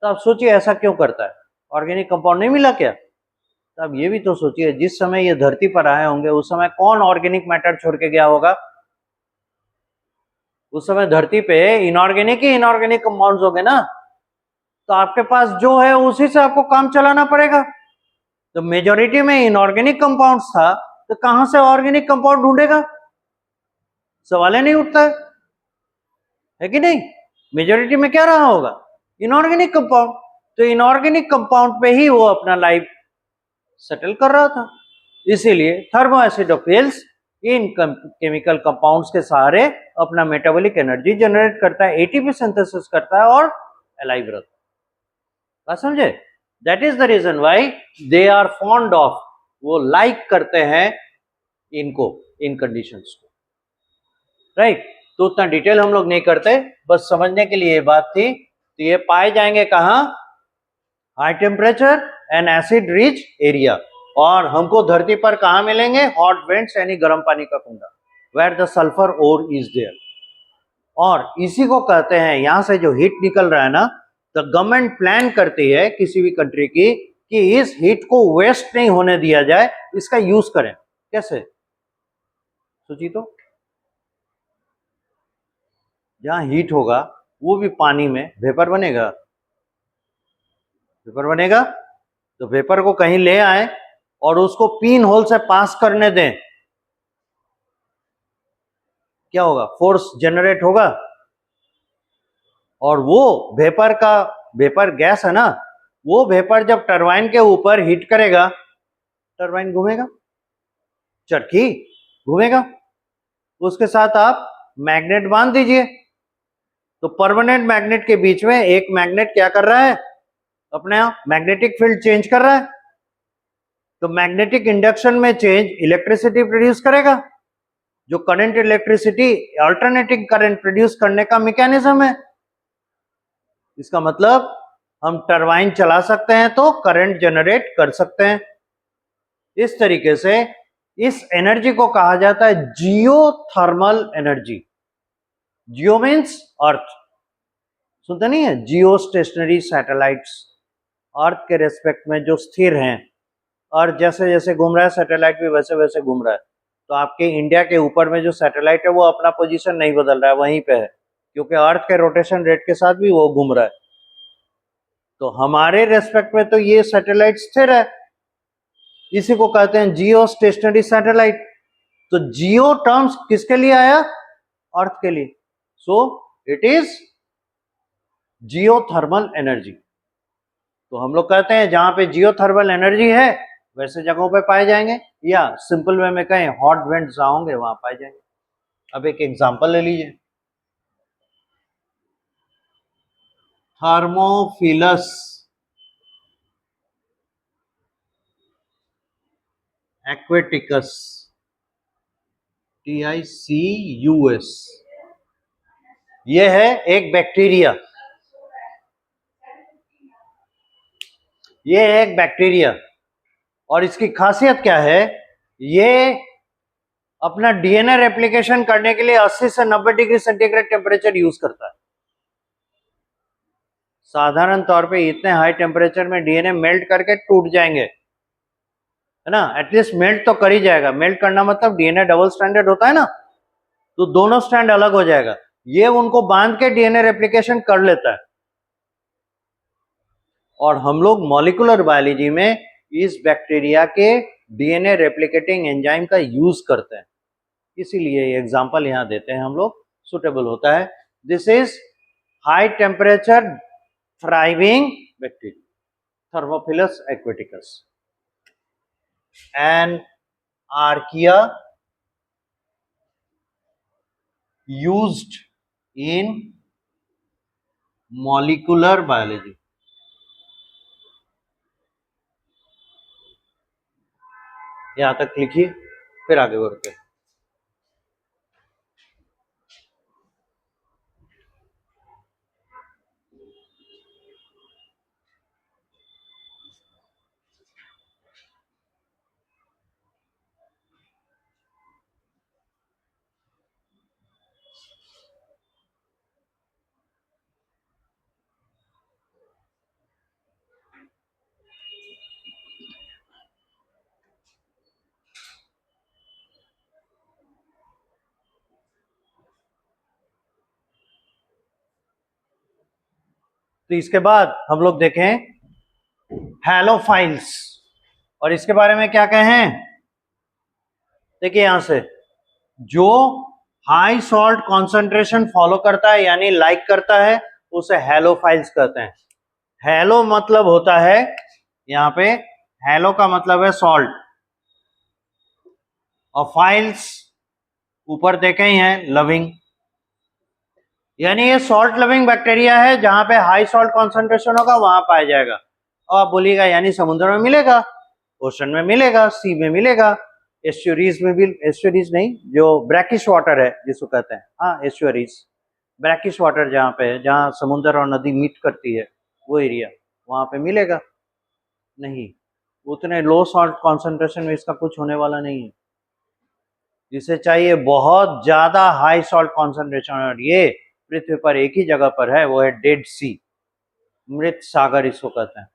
तो आप सोचिए ऐसा क्यों करता है, ऑर्गेनिक कंपाउंड नहीं मिला क्या। तो आप ये भी तो सोचिए, जिस समय ये धरती पर आए होंगे उस समय कौन ऑर्गेनिक मैटर छोड़ के गया होगा, उस समय धरती पे इनऑर्गेनिक ही इनऑर्गेनिक कंपाउंड्स होंगे ना, तो आपके पास जो है उसी से आपको काम चलाना पड़ेगा। तो मेजोरिटी में इनऑर्गेनिक कंपाउंड्स था, तो कहां से ऑर्गेनिक कंपाउंड ढूंढेगा, सवाल ही नहीं उठता है कि नहीं। मेजोरिटी में क्या रहा होगा, इनऑर्गेनिक कंपाउंड, तो इनऑर्गेनिक कंपाउंड पे ही वो अपना लाइफ सेटल कर रहा था। इसीलिए थर्मो एसिडोफिल्स इन केमिकल कंपाउंड्स के सहारे अपना मेटाबॉलिक एनर्जी जनरेट करता है, एटीपी सिंथेसिस करता है और अलाइव रहता है। बात समझे? That is the reason why they are fond of, वो लाइक करते हैं इनको, इन कंडीशंस को, राइट। तो उतना डिटेल हम लोग नहीं करते, बस समझने के लिए ये बात थी। तो ये पाए जाएंगे कहां? High temperature and acid rich area. और हमको धरती पर कहां मिलेंगे? हॉट वेंट्स यानी गर्म पानी का कुंडा, where the sulphur ore is there. और इसी को कहते हैं, यहां से जो हीट निकल रहा है ना, द गवर्नमेंट प्लान करती है किसी भी कंट्री की कि इस हीट को वेस्ट नहीं होने दिया जाए, इसका यूज करें। कैसे? सोचिए तो, जहां हीट होगा वो भी पानी में वेपर बनेगा, वेपर बनेगा, तो वेपर को कहीं ले आए और उसको पिन होल से पास करने दें, क्या होगा? फोर्स जनरेट होगा। और वो वेपर गैस है ना, वो वेपर जब टरबाइन के ऊपर हिट करेगा, टरबाइन घूमेगा, चरखी घूमेगा, उसके साथ आप मैग्नेट बांध दीजिए। तो परमानेंट मैग्नेट के बीच में एक मैग्नेट क्या कर रहा है? अपने आप मैग्नेटिक फील्ड चेंज कर रहा है। तो मैग्नेटिक इंडक्शन में चेंज इलेक्ट्रिसिटी प्रोड्यूस करेगा, जो current electricity alternating current produce करने का मैकेनिज्म है। इसका मतलब हम टरबाइन चला सकते हैं तो करंट जनरेट कर सकते हैं। इस तरीके से इस एनर्जी को कहा जाता है जियोथर्मल एनर्जी। जियो मीन्स अर्थ, सुनते नहीं है? जियो स्टेशनरी सैटेलाइट्स, अर्थ के रेस्पेक्ट में जो स्थिर हैं। अर्थ जैसे जैसे घूम रहा है, सैटेलाइट भी वैसे वैसे घूम रहा है। तो आपके इंडिया के ऊपर में जो सैटेलाइट है वो अपना पोजीशन नहीं बदल रहा है, वहीं पे है, क्योंकि अर्थ के रोटेशन रेट के साथ भी वो घूम रहा है। तो हमारे रेस्पेक्ट में तो ये सैटेलाइट स्थिर है, इसी को कहते हैं जियो स्टेशनरी सैटेलाइट। तो जियो टर्म्स किसके लिए आया? अर्थ के लिए। So it is geothermal energy. तो हम लोग कहते हैं जहां पे जियोथर्मल एनर्जी है वैसे जगहों पे पाए जाएंगे, या सिंपल वे में कहें हॉट वेंट्स जहां होंगे वहां पाए जाएंगे। अब एक एग्जांपल ले लीजिए, थर्मोफिलस एक्वेटिकस, TICUS। ये है एक बैक्टीरिया, ये है एक बैक्टीरिया। और इसकी खासियत क्या है? ये अपना डीएनए रेप्लिकेशन करने के लिए 80 से 90 डिग्री सेंटीग्रेड टेम्परेचर यूज करता है। साधारण तौर पे इतने हाई टेम्परेचर में डीएनए मेल्ट करके टूट जाएंगे, है ना? एटलीस्ट मेल्ट तो कर ही जाएगा। मेल्ट करना मतलब डीएनए डबल स्ट्रैंडेड होता है ना, तो दोनों स्ट्रैंड अलग हो जाएगा। ये उनको बांध के डीएनए रेप्लिकेशन कर लेता है। और हम लोग मॉलिक्यूलर बायोलॉजी में इस बैक्टीरिया के डीएनए रेप्लिकेटिंग एंजाइम का यूज करते हैं, इसीलिए ये एग्जांपल यहां देते हैं हम लोग, सुटेबल होता है। This is high temperature thriving bacteria, Thermophilus aquaticus, and archaea used in molecular biology। यहां तक लिखिए, फिर आगे बढ़ते हैं। तो इसके बाद हम लोग देखें हैलोफाइल्स, और इसके बारे में क्या कहें? देखिए यहां से, जो हाई सॉल्ट कॉन्सेंट्रेशन फॉलो करता है यानी लाइक करता है, उसे हैलोफाइल्स कहते हैं। हैलो मतलब होता है, यहां पे हैलो का मतलब है सॉल्ट, और फाइल्स ऊपर देखे ही हैं, लविंग, यानी ये सॉल्ट लविंग बैक्टीरिया है, जहां पे हाई सॉल्ट कॉन्सेंट्रेशन होगा वहां पाया जाएगा। और आप बोलिएगा यानी समुद्र में मिलेगा, ओशन में मिलेगा, सी में मिलेगा, एस्चुरीज में भी, एस्चुरीज नहीं, जो ब्रैकिश वाटर है जिसको कहते हैं, हाँ एस्चुरीज, ब्रैकिश वाटर जहाँ पे है, जहाँ समुद्र और नदी मीट करती है वो एरिया, वहां पे मिलेगा नहीं। उतने लो सॉल्ट कॉन्सेंट्रेशन में इसका कुछ होने वाला नहीं है। जिसे चाहिए बहुत ज्यादा हाई सॉल्ट कॉन्सेंट्रेशन, और ये पृथ्वी पर एक ही जगह पर है, वो है डेड सी, मृत सागर इसको कहते हैं।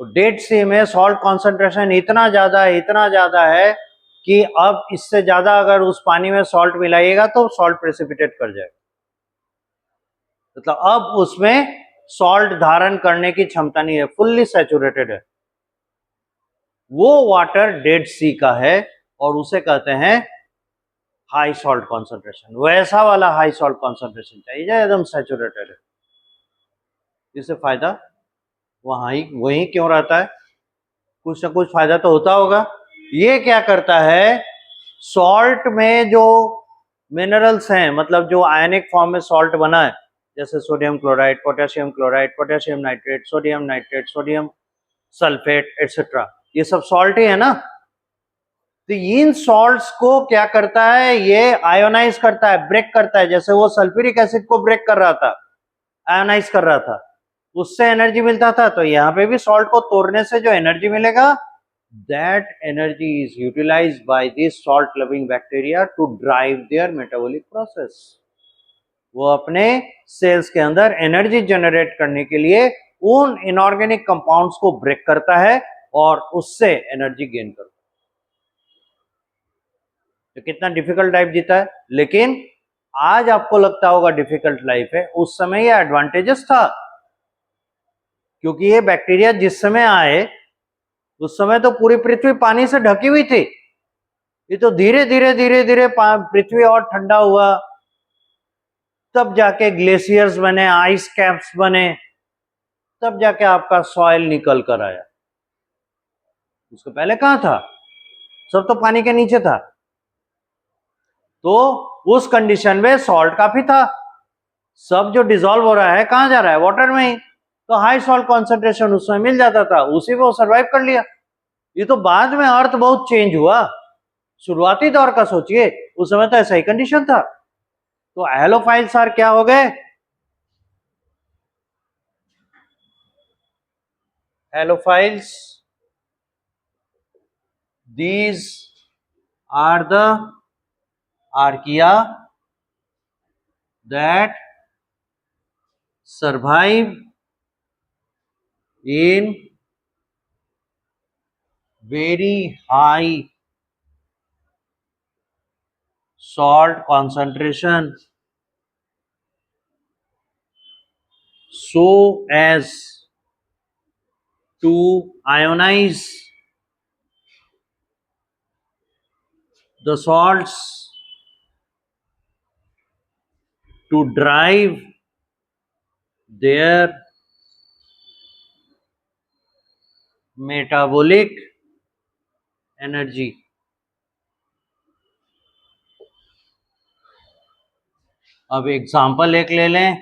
तो डेड सी में सॉल्ट कॉन्सेंट्रेशन इतना ज्यादा है कि अब इससे ज्यादा अगर उस पानी में सॉल्ट मिलाइएगा तो सॉल्ट प्रेसिपिटेट कर जाएगा, मतलब अब उसमें सॉल्ट धारण करने की क्षमता नहीं है, फुल्ली सैचुरेटेड है। वो वाटर डेड सी का है और उसे कहते हैं हाई सॉल्ट कॉन्सेंट्रेशन। वैसा वाला हाई सॉल्ट कॉन्सेंट्रेशन चाहिए जो एकदम सैचुरेटेड है। इससे फायदा वहीं क्यों रहता है, कुछ ना कुछ फायदा तो होता होगा। ये क्या करता है, सॉल्ट में जो मिनरल्स हैं, मतलब जो आयनिक फॉर्म में सॉल्ट बना है, जैसे sodium chloride, potassium chloride, potassium nitrate, sodium sulphate etcetera, ये सब सॉल्ट ही है ना। तो इन सॉल्ट्स को क्या करता है, ये आयोनाइज करता है, ब्रेक करता है, जैसे वो सल्फ्यूरिक एसिड को ब्रेक कर रहा था, आयोनाइज कर रहा था, उससे एनर्जी मिलता था। तो यहाँ पे भी सॉल्ट को तोड़ने से जो एनर्जी मिलेगा, that energy is utilized by these salt loving bacteria to drive their metabolic process। वो अपने सेल्स के अंदर एनर्जी जनरेट करने के लिए उन इनऑर्गेनिक कंपाउंड्स को ब्रेक करता है और उससे एनर्जी गेन करता है। तो कितना डिफिकल्ट लाइफ जीता है, लेकिन आज आपको लगता होगा डिफिकल्ट लाइफ है, उस समय ये एडवांटेजेस था, क्योंकि ये बैक्टीरिया जिस समय आए उस समय तो पूरी पृथ्वी पानी से ढकी हुई थी। ये तो धीरे धीरे पृथ्वी और ठंडा हुआ, तब जाके ग्लेशियर्स बने, आइस कैप्स बने, तब जाके आपका सॉइल निकल कर आया। उसके पहले कहां था, सब तो पानी के नीचे था। तो उस कंडीशन में सॉल्ट काफी था, सब जो डिसॉल्व हो रहा है कहां जा रहा है, वाटर में ही। तो हाई सॉल्ट कॉन्सेंट्रेशन उसमें मिल जाता था, उसी में वो सर्वाइव कर लिया। ये तो बाद में अर्थ बहुत चेंज हुआ, शुरुआती दौर का सोचिए, उस समय तो ऐसा ही कंडीशन था। तो हैलोफाइल्स आर क्या हो गए, हैलोफाइल्स, these are the archaea that survive in very high salt concentration so as to ionize the salts to drive their metabolic energy। अब एग्जाम्पल एक ले लें,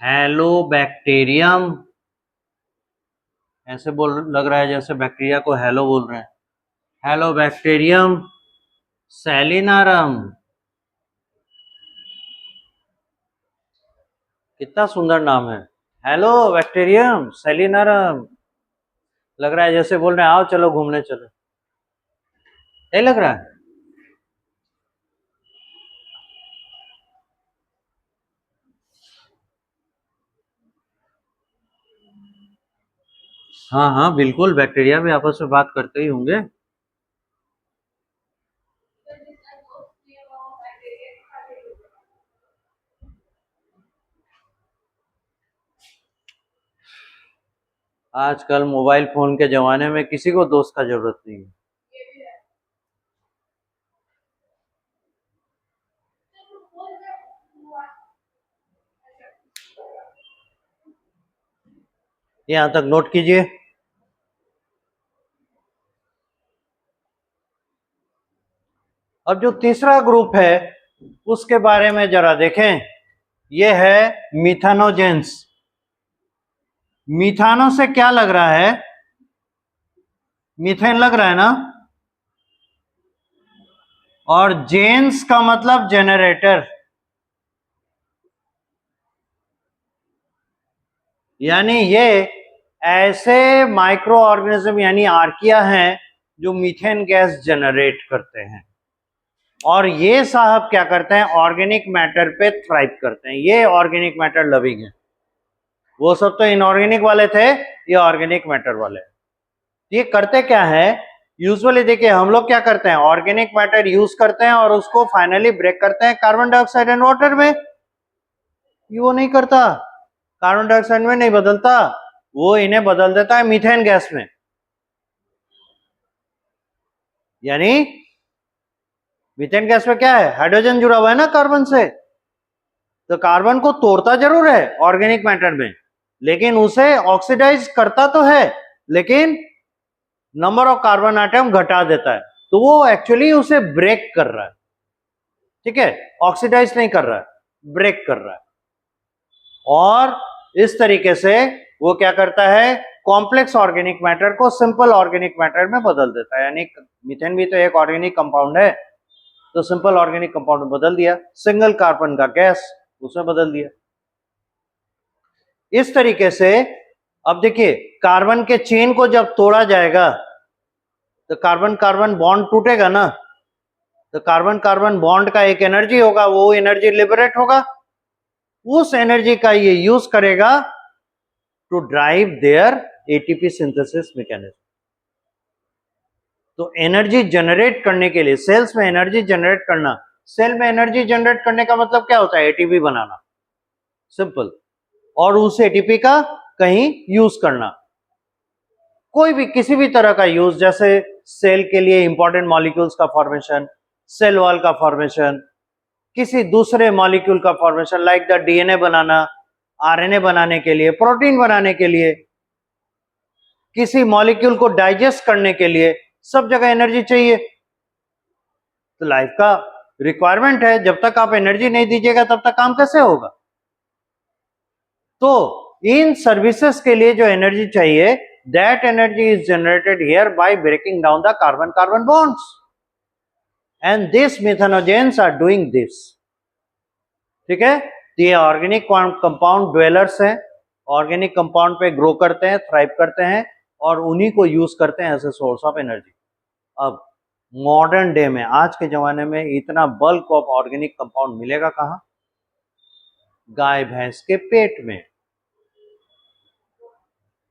हेलोबैक्टीरियम, ऐसे बोल लग रहा है जैसे बैक्टीरिया को हेलो बोल रहे हैं, हेलोबैक्टीरियम सैलिनारम, कितना सुंदर नाम है, हेलोबैक्टीरियम सैलिनारम। लग रहा है जैसे बोल रहे हैं आओ चलो घूमने चलो, नहीं लग रहा है। हाँ हाँ बिल्कुल, बैक्टीरिया भी आपस में बात करते ही होंगे। आजकल मोबाइल फोन के जमाने में किसी को दोस्त का जरूरत नहीं है। यहां तक नोट कीजिए, अब जो तीसरा ग्रुप है उसके बारे में जरा देखें, ये है मीथेनोजेंस। मीथानो से क्या लग रहा है? मीथेन लग रहा है ना, और जेन्स का मतलब जेनरेटर, यानी ये ऐसे माइक्रो ऑर्गेनिज्म यानी आर्किया हैं जो मीथेन गैस जनरेट करते हैं, और ये साहब क्या करते हैं? ऑर्गेनिक मैटर पे थ्राइव करते हैं। ये ऑर्गेनिक मैटर लविंग है, वो सब तो इनऑर्गेनिक वाले थे, ये ऑर्गेनिक मैटर वाले। ये करते क्या है? यूजुअली देखिए हम लोग क्या करते हैं, ऑर्गेनिक मैटर यूज करते हैं और उसको फाइनली ब्रेक करते हैं कार्बन डाइऑक्साइड एंड वाटर में। ये वो नहीं करता, कार्बन डाइऑक्साइड में नहीं बदलता, वो इन्हें बदल देता है मीथेन गैस में। यानी मीथेन गैस में क्या है? हाइड्रोजन जुड़ा हुआ है ना कार्बन से, तो कार्बन को तोड़ता जरूर है ऑर्गेनिक मैटर में, लेकिन उसे ऑक्सीडाइज करता तो है, लेकिन नंबर ऑफ कार्बन आइटम घटा देता है, तो वो एक्चुअली उसे ब्रेक कर रहा है। ठीक है, ऑक्सीडाइज नहीं कर रहा है, ब्रेक कर रहा है। और इस तरीके से वो क्या करता है? कॉम्प्लेक्स ऑर्गेनिक मैटर को सिंपल ऑर्गेनिक मैटर में बदल देता है। यानी मीथेन भी तो एक ऑर्गेनिक कंपाउंड है, तो सिंपल ऑर्गेनिक कंपाउंड में बदल दिया, सिंगल कार्बन का गैस उसमें बदल दिया। इस तरीके से अब देखिए कार्बन के चेन को जब तोड़ा जाएगा तो कार्बन कार्बन बॉन्ड टूटेगा ना, तो कार्बन कार्बन बॉन्ड का एक एनर्जी होगा, वो एनर्जी लिबरेट होगा, उस एनर्जी का ये यूज करेगा to drive their ATP synthesis mechanism. तो एनर्जी जनरेट करने के लिए सेल्स में एनर्जी जनरेट करना, सेल में एनर्जी जनरेट करने का मतलब क्या होता है? एटीपी बनाना, सिंपल। और उस एटीपी का कहीं यूज करना, कोई भी किसी भी तरह का यूज, जैसे सेल के लिए इंपॉर्टेंट मॉलिक्यूल्स का फॉर्मेशन, सेल वॉल का फॉर्मेशन, किसी दूसरे मॉलिक्यूल का formation like the DNA banana, RNA बनाने के लिए, प्रोटीन बनाने के लिए, किसी मॉलिक्यूल को डाइजेस्ट करने के लिए, सब जगह एनर्जी चाहिए। तो लाइफ का रिक्वायरमेंट है, जब तक आप एनर्जी नहीं दीजिएगा तब तक काम कैसे होगा? तो इन सर्विसेज के लिए जो एनर्जी चाहिए, that energy is generated here by breaking down the carbon carbon bonds, and this methanogens are doing this. ठीक है, तो ये ऑर्गेनिक कंपाउंड ड्वेलर्स हैं, ऑर्गेनिक कंपाउंड पे ग्रो करते हैं, थ्राइव करते हैं, और उन्हीं को यूज करते हैं as a source of energy. अब मॉडर्न डे में, आज के जमाने में इतना बल्क ऑफ ऑर्गेनिक कंपाउंड मिलेगा कहां? गाय भैंस के पेट में।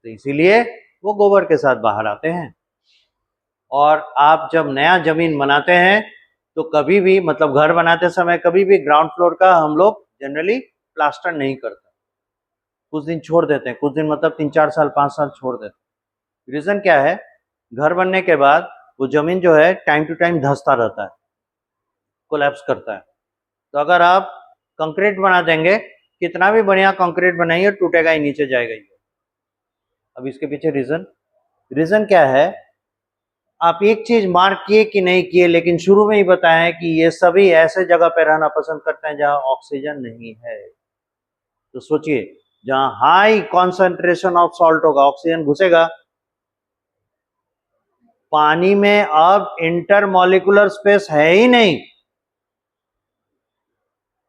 तो इसीलिए वो गोबर के साथ बाहर आते हैं। और आप जब नया जमीन बनाते हैं तो कभी भी, मतलब घर बनाते समय कभी भी ग्राउंड फ्लोर का हम लोग जनरली प्लास्टर नहीं करते, कुछ दिन छोड़ देते हैं, कुछ दिन मतलब 3-4 साल 5 साल छोड़ देते हैं। रीजन क्या है? घर बनने के बाद वो जमीन जो है टाइम टू टाइम धंसता रहता है, कोलैप्स करता है। तो अगर आप कंक्रीट बना देंगे, कितना भी बढ़िया कंक्रीट बनाइए, टूटेगा ही, नीचे जाएगा ही। अब इसके पीछे रीजन क्या है? आप एक चीज मार्क किए कि नहीं किए, लेकिन शुरू में ही बताया है कि ये सभी ऐसे जगह पे रहना पसंद करते हैं जहां ऑक्सीजन नहीं है। तो सोचिए, जहां हाई कॉन्सेंट्रेशन ऑफ सॉल्ट होगा, ऑक्सीजन घुसेगा। पानी में अब इंटरमॉलिक्यूलर स्पेस है ही नहीं,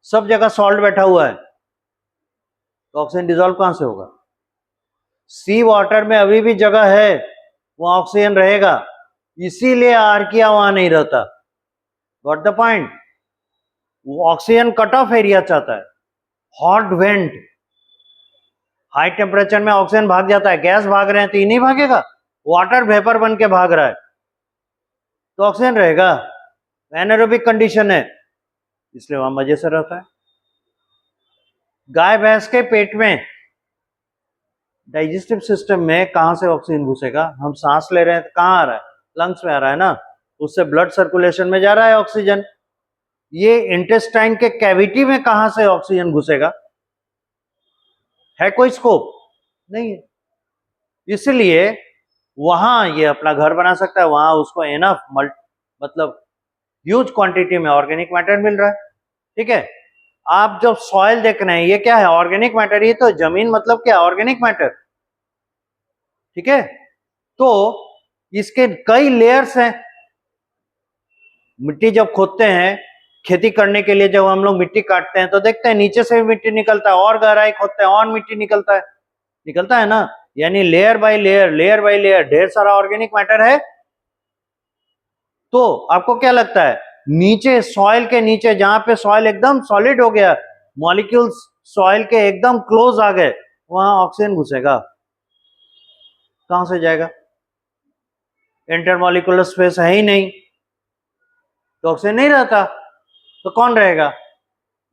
सब जगह सॉल्ट बैठा हुआ है, तो ऑक्सीजन डिजोल्व कहां से होगा? सी वाटर में अभी भी जगह है, वहां ऑक्सीजन रहेगा, इसीलिए आर्किया वहां नहीं रहता। Got the point? वो ऑक्सीजन कट ऑफ एरिया चाहता है, हॉट वेंट, हाई टेम्परेचर में ऑक्सीजन भाग जाता है, गैस भाग रहे हैं तो ये नहीं भागेगा, वाटर वेपर बन के भाग रहा है, तो ऑक्सीजन रहेगा। एनारोबिक कंडीशन है, इसलिए वहां मजे से रहता है। गाय भैंस के पेट में, डाइजेस्टिव सिस्टम में कहां से ऑक्सीजन घुसेगा? हम सांस ले रहे हैं तो कहां आ रहा है? लंग्स में आ रहा है ना, उससे ब्लड सर्कुलेशन में जा रहा है ऑक्सीजन। ये इंटेस्टाइन के कैविटी में कहां से ऑक्सीजन घुसेगा? है कोई स्कोप? नहीं है। इसलिए वहां ये अपना घर बना सकता है, वहां उसको एनफ मतलब ह्यूज क्वांटिटी में ऑर्गेनिक मैटर मिल रहा है। ठीक है, आप जब सॉइल देख रहे हैं, ये क्या है? Organic matter. ये तो जमीन मतलब क्या? Organic matter. ठीक है, तो इसके कई लेयर्स हैं। मिट्टी जब खोदते हैं खेती करने के लिए, जब हम लोग मिट्टी काटते हैं तो देखते हैं नीचे से भी मिट्टी निकलता है, और गहराई खोदते हैं और मिट्टी निकलता है ना। यानी लेयर बाय लेयर ढेर सारा ऑर्गेनिक मैटर है। तो आपको क्या लगता है, नीचे सॉइल के नीचे, जहां पे सॉइल एकदम सॉलिड हो गया, मॉलिक्यूल्स सॉइल के एकदम क्लोज आ गए, वहां ऑक्सीजन घुसेगा? कहां से जाएगा? इंटरमॉलिक्यूलर स्पेस है ही नहीं, तो ऑक्सीजन नहीं रहता। तो कौन रहेगा?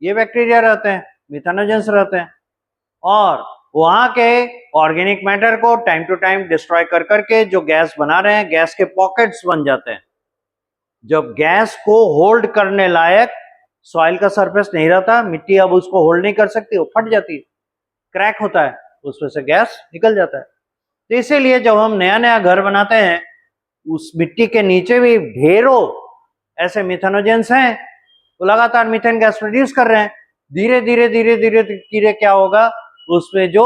ये बैक्टीरिया रहते हैं, मिथानोजेंस रहते हैं, और वहां के ऑर्गेनिक मैटर को टाइम टू टाइम डिस्ट्रॉय कर करके जो गैस बना रहे हैं, गैस के पॉकेट्स बन जाते हैं। जब गैस को होल्ड करने लायक सॉइल का सरफेस नहीं रहता, मिट्टी अब उसको होल्ड नहीं कर सकती, वो फट जाती है, क्रैक होता है, उसमें से गैस निकल जाता है। तो इसीलिए जब हम नया नया घर बनाते हैं, उस मिट्टी के नीचे भी ढेरों ऐसे मिथेनोजेंस हैं, वो लगातार मीथेन गैस प्रोड्यूस कर रहे हैं। धीरे धीरे धीरे धीरे धीरे क्या होगा, उसमें जो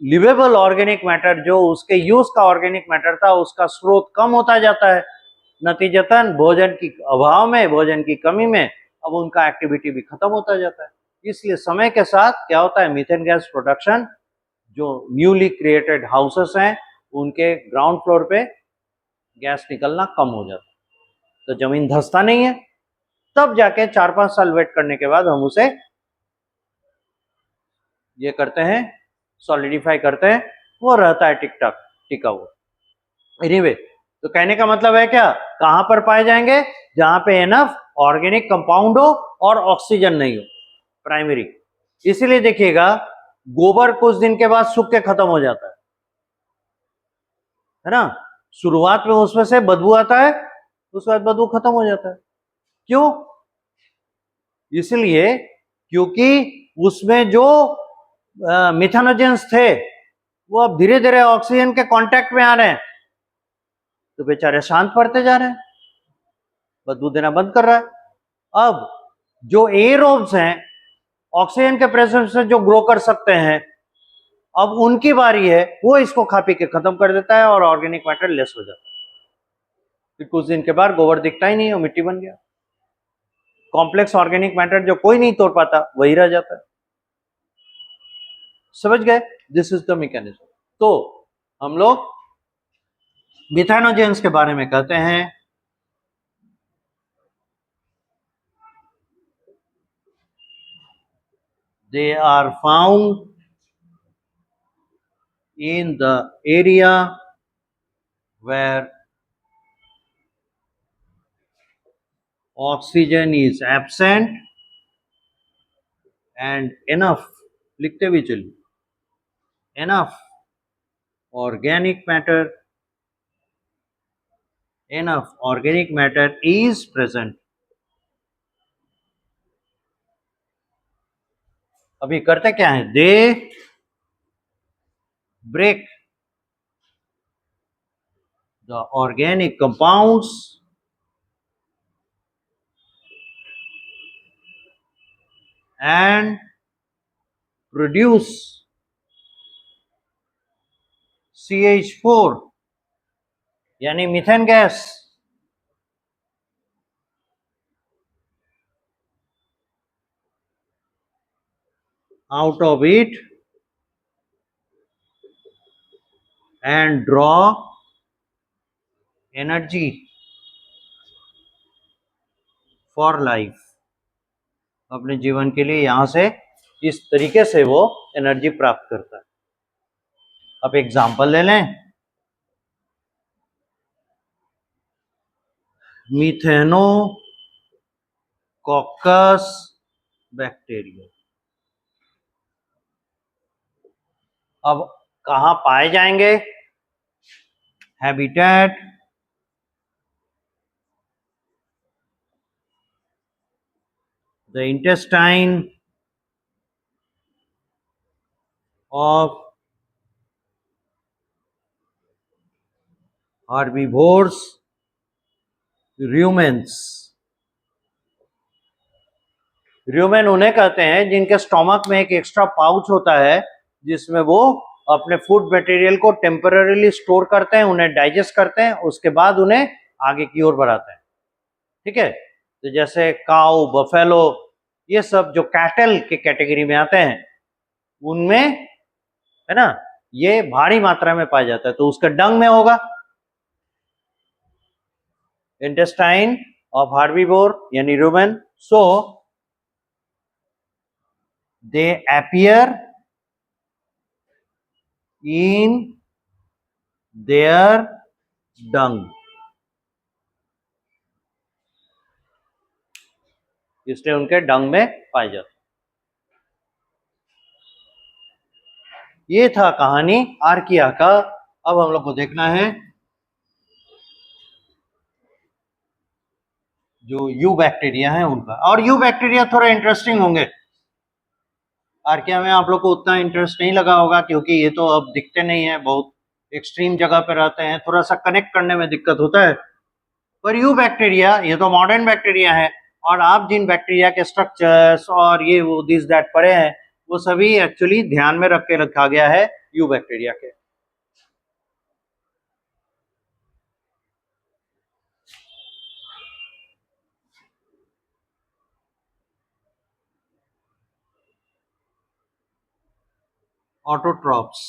लिवेबल ऑर्गेनिक मैटर, जो उसके यूज का ऑर्गेनिक मैटर था, उसका स्रोत कम होता जाता है। नतीजतन भोजन की अभाव में, भोजन की कमी में, अब उनका एक्टिविटी भी खत्म होता जाता है। इसलिए समय के साथ क्या होता है, मीथेन गैस प्रोडक्शन, जो न्यूली क्रिएटेड हाउसेस हैं, उनके ग्राउंड फ्लोर पे गैस निकलना कम हो जाता है, तो जमीन धंसता नहीं है। तब जाके 4-5 साल वेट करने के बाद हम उसे ये करते हैं, सॉलिडिफाई करते हैं, वो रहता है टिका हुआ। एनीवे, तो कहने का मतलब है क्या, कहां पर पाए जाएंगे? जहां पे एनफ ऑर्गेनिक कंपाउंड हो और ऑक्सीजन नहीं हो, प्राइमरी। इसीलिए देखिएगा, गोबर कुछ दिन के बाद सूख के खत्म हो जाता है ना। शुरुआत में उसमें से बदबू आता है, उसके बाद बदबू खत्म हो जाता है। क्यों? इसलिए क्योंकि उसमें जो मिथेनोजेंस थे, वो अब धीरे धीरे ऑक्सीजन के कांटेक्ट में आ रहे हैं, तो बेचारे शांत पड़ते जा रहे हैं, बदबू देना बंद कर रहा है। अब जो एरोब्स हैं, ऑक्सीजन के प्रेजेंस से जो ग्रो कर सकते हैं, अब उनकी बारी है, वो इसको खा पी के खत्म कर देता है और ऑर्गेनिक मैटर लेस हो जाता है। फिर कुछ दिन के बाद गोबर दिखता ही नहीं है, मिट्टी बन गया। कॉम्प्लेक्स ऑर्गेनिक मैटर जो कोई नहीं तोड़ पाता, वही रह जाता है। समझ गए? This is the mechanism. तो हम लोग मिथेनोजेंस के बारे में कहते हैं, they are found in the area where oxygen is absent and enough, लिखते भी चलिए, enough organic matter is present। अभी करते क्या है, दे break the organic compounds and produce CH4 यानी methane gas. out of it and draw energy for life। अपने जीवन के लिए यहां से इस तरीके से वो एनर्जी प्राप्त करता है। अब एग्जांपल ले लें, मीथेनोकॉकस बैक्टीरिया। अब कहां पाए जाएंगे? Habitat the intestine of herbivores, ruminants। Rumen उन्हें कहते हैं जिनके स्टोमक में एक एक्स्ट्रा पाउच होता है जिसमें वो अपने फूड मटेरियल को टेम्पररीली स्टोर करते हैं, उन्हें डाइजेस्ट करते हैं, उसके बाद उन्हें आगे की ओर बढ़ाते हैं। ठीक है, तो जैसे काऊ, बफेलो, ये सब जो कैटल के कैटेगरी में आते हैं उनमें, है ना, ये भारी मात्रा में पाया जाता है, तो उसका डंग में होगा। इंटेस्टाइन ऑफ हार्बीवोर यानी rumen, so they appear in their dung, इसलिए उनके डंग में पाए जाते। ये था कहानी आर्किया का। अब हम लोग को देखना है जो यू बैक्टीरिया है उनका, और यू बैक्टीरिया थोड़ा इंटरेस्टिंग होंगे। आर्किया में आप लोग को उतना इंटरेस्ट नहीं लगा होगा क्योंकि ये तो अब दिखते नहीं है, बहुत एक्सट्रीम जगह पे रहते हैं, थोड़ा सा कनेक्ट करने में दिक्कत होता है। पर यू बैक्टीरिया ये तो मॉडर्न बैक्टीरिया है, और आप जिन बैक्टीरिया के स्ट्रक्चर्स और ये वो दिस दैट पढ़े हैं वो सभी एक्चुअली ध्यान में रख के रखा गया है यू बैक्टीरिया के। ऑटोट्रॉप्स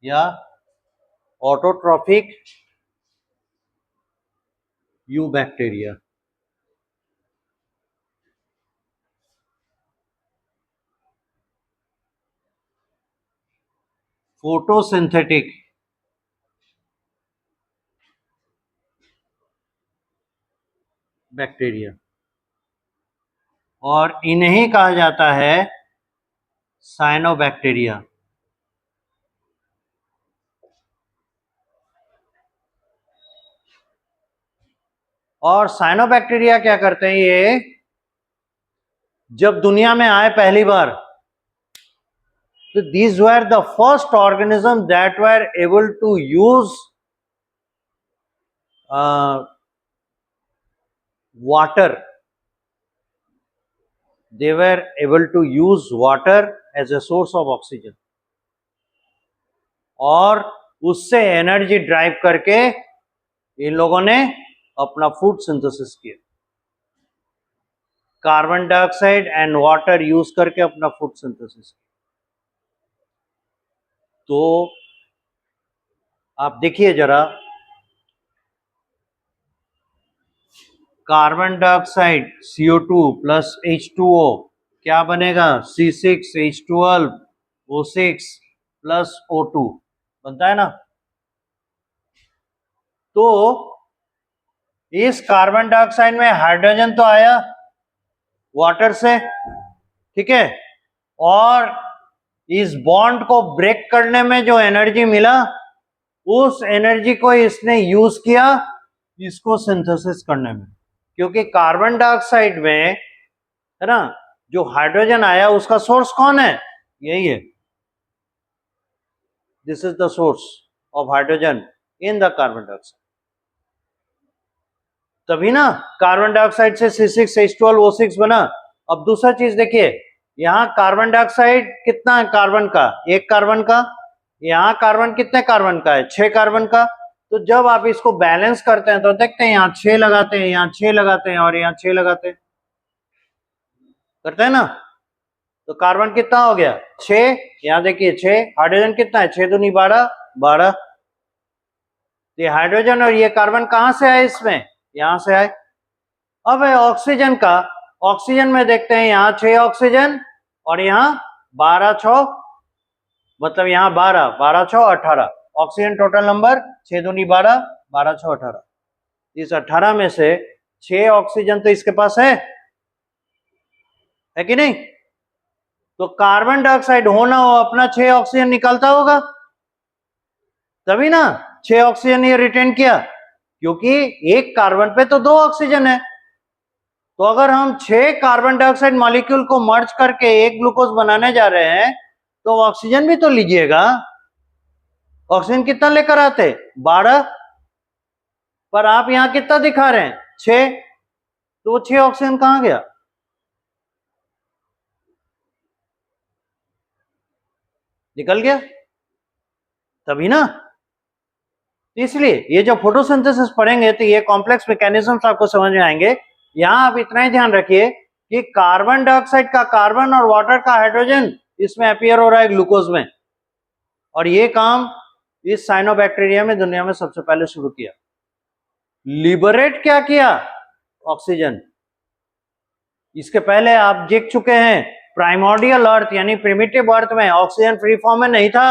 या autotrophic you bacteria. Photosynthetic bacteria, और इन्हें कहा जाता है साइनोबैक्टीरिया। और साइनोबैक्टीरिया क्या करते हैं, ये जब दुनिया में आए पहली बार, तो these were the first organism that were able to use water. They were able to use water as a source of oxygen, और उससे एनर्जी ड्राइव करके इन लोगों ने अपना फूड सिंथेसिस किया, carbon dioxide and water use करके अपना food synthesis किया। तो आप देखिए जरा, carbon dioxide CO2 plus H2O क्या बनेगा, C6H12O6 प्लस O2 बनता है ना। तो इस कार्बन डाइऑक्साइड में हाइड्रोजन तो आया वाटर से, ठीक है, और इस बॉन्ड को ब्रेक करने में जो एनर्जी मिला उस एनर्जी को इसने यूज किया इसको सिंथेसिस करने में, क्योंकि कार्बन डाइऑक्साइड में, है ना, जो हाइड्रोजन आया उसका सोर्स कौन है, यही है। This is the source of hydrogen in the carbon dioxide. तभी ना कार्बन डाइऑक्साइड से C6H12O6 बना। अब दूसरा चीज देखिए, यहाँ कार्बन डाइऑक्साइड कितना है कार्बन का, एक कार्बन का, यहाँ कार्बन कितने कार्बन का है, 6 कार्बन का। तो जब आप इसको बैलेंस करते हैं तो देखते हैं यहाँ 6 लगाते हैं, यहाँ 6 लगाते हैं और यहाँ 6 लगाते हैं, करते हैं ना। तो कार्बन कितना हो गया 6, यहाँ देखिए 6, हाइड्रोजन कितना है 6 दूनी 12, 12। ये हाइड्रोजन और ये कार्बन कहां से आए, इसमें यहां से आए। अब है ऑक्सीजन का, ऑक्सीजन में देखते हैं यहाँ 6 ऑक्सीजन और यहाँ 12 6, मतलब यहाँ 12 12 6 18, ऑक्सीजन टोटल नंबर 6 दूनी 12, 12 6 18। इस 18 में से 6 ऑक्सीजन तो इसके पास है कि नहीं। तो कार्बन डाइऑक्साइड होना हो अपना 6 ऑक्सीजन निकालता होगा, तभी ना 6 ऑक्सीजन ये रिटेन किया, क्योंकि एक कार्बन पे तो 2 ऑक्सीजन है। तो अगर हम 6 कार्बन डाइऑक्साइड मॉलिक्यूल को मर्ज करके एक ग्लूकोज बनाने जा रहे हैं तो ऑक्सीजन भी तो लीजिएगा। ऑक्सीजन कितना लेकर आते 12, पर आप यहां कितना दिखा रहे हैं, 6, तो वो 6 ऑक्सीजन कहां गया, निकल गया, तभी ना। इसलिए ये जब फोटोसिंथेसिस पढ़ेंगे तो ये कॉम्प्लेक्स मैकेनिज्म्स आपको समझ में आएंगे। यहां आप इतना ही ध्यान रखिए कि कार्बन डाइऑक्साइड का कार्बन और वाटर का हाइड्रोजन इसमें अपीयर हो रहा है ग्लूकोज में, और ये काम इस साइनोबैक्टीरिया में दुनिया में सबसे पहले शुरू किया। लिबरेट क्या किया, ऑक्सीजन। इसके पहले आप देख चुके हैं प्राइमोर्डियल अर्थ यानी प्रिमिटिव अर्थ में ऑक्सीजन फ्री फॉर्म में नहीं था।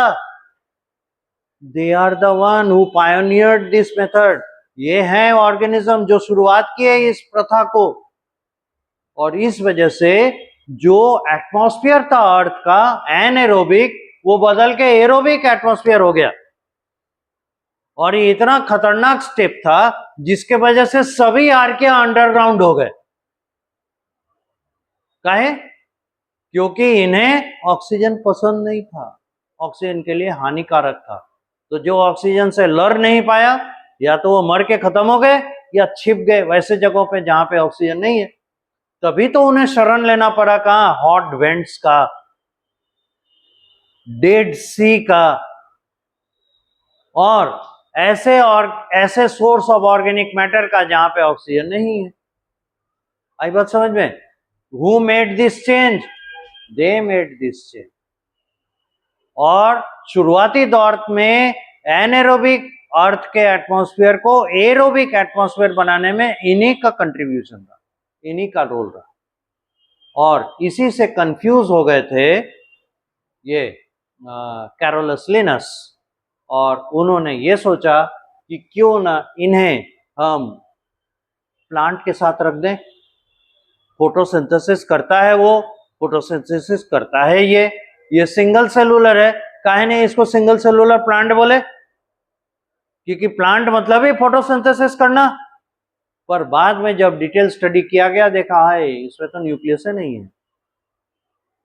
They are the one who pioneered this method. ये हैं ऑर्गेनिज्म जो शुरुआत किए इस प्रथा को, और इस वजह से जो एटमॉस्फेयर था अर्थ का एनएरोबिक, वो बदल के एरोबिक एटमॉस्फेयर हो गया। और ये इतना खतरनाक स्टेप था जिसके वजह से सभी आर्किया अंडरग्राउंड हो गए। काहे? क्योंकि इन्हें ऑक्सीजन पसंद नहीं था, ऑक्सीजन के लिए हानिकारक था। तो जो ऑक्सीजन से लड़ नहीं पाया, या तो वो मर के खत्म हो गए या छिप गए वैसे जगहों पे जहां पे ऑक्सीजन नहीं है। तभी तो उन्हें शरण लेना पड़ा कहां, हॉट वेंट्स का, डेड सी का, और ऐसे सोर्स ऑफ ऑर्गेनिक मैटर का जहां पे ऑक्सीजन नहीं है। आई बात समझ में? Who made this change? They made this change. और शुरुआती दौर में एनएरोबिक अर्थ के एटमॉस्फेयर को एरोबिक एटमॉस्फेयर बनाने में इन्हीं का कंट्रीब्यूशन था, इन्हीं का रोल रहा। और इसी से कंफ्यूज हो गए थे ये कैरोलस लिनस, और उन्होंने ये सोचा कि क्यों ना इन्हें हम प्लांट के साथ रख दें। फोटोसिंथेसिस करता है वो, फोटोसिंथेसिस करता है ये सिंगल सेलुलर है। काहे नहीं इसको सिंगल सेलुलर प्लांट बोले? क्योंकि प्लांट मतलब ही फोटोसिंथेसिस करना। पर बाद में जब डिटेल स्टडी किया गया, देखा है इसमें तो न्यूक्लियस नहीं है।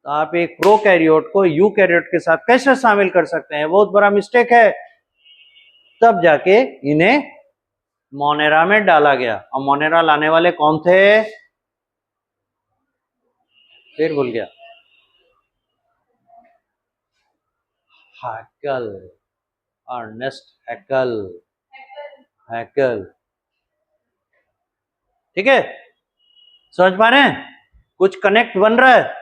तो आप एक प्रोकैरियोट को यूकैरियोट के साथ कैसे शामिल कर सकते हैं? बहुत बड़ा मिस्टेक है। तब जाके इन्हें मोनेरा में डाला गया। और मोनेरा लाने वाले कौन थे? फिर भूल गया, हैकल, अर्नेस्ट हैकल। हैकल, ठीक है, समझ पा रहे हैं? कुछ कनेक्ट बन रहा है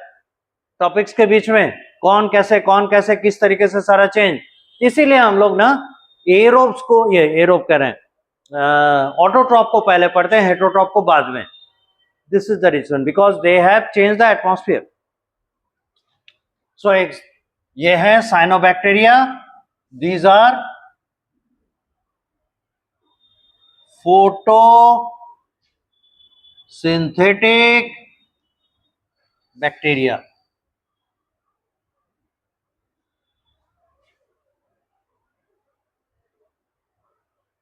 टॉपिक्स के बीच में, कौन कैसे किस तरीके से सारा चेंज। इसीलिए हम लोग ना एरोब्स को, ये एरोब कह रहे हैं, ऑटोट्रॉप को पहले पढ़ते हैं, हेटरोट्रॉप को बाद में। This is the reason, because they have change the atmosphere. So ये है cyanobacteria, these are photosynthetic bacteria.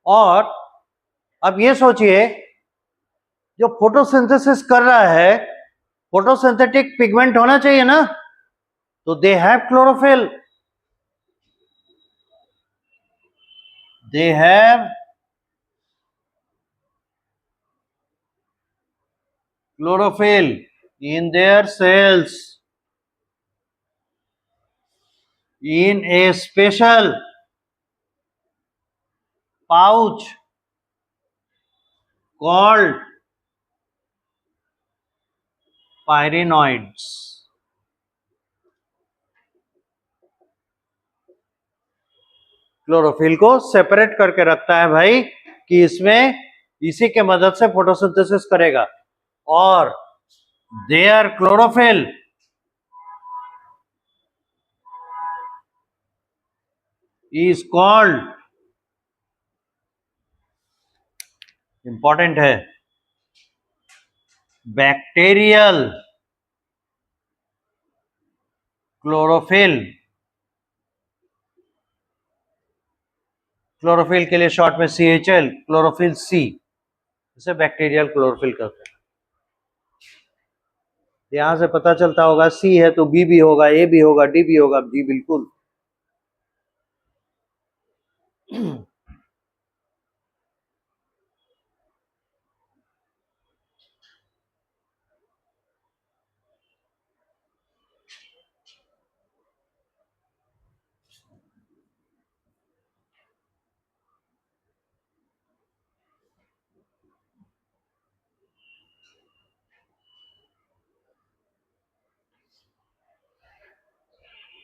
और अब ये सोचिए, जो फोटोसिंथेसिस कर रहा है, फोटोसिंथेटिक पिगमेंट होना चाहिए ना, तो they have chlorophyll, they have chlorophyll in their cells in a special pouch called pyrenoids. Chlorophyll को सेपरेट करके रखता है भाई, कि इसमें इसी के मदद से फोटोसिंथेसिस करेगा। और their chlorophyll is called, important है, बैक्टीरियल क्लोरोफिल। क्लोरोफिल के लिए शॉर्ट में CHL, क्लोरोफिल C, इसे बैक्टीरियल क्लोरोफिल कहते हैं। यहां से पता चलता होगा C है तो B भी होगा, A भी होगा, D भी होगा। जी बिल्कुल।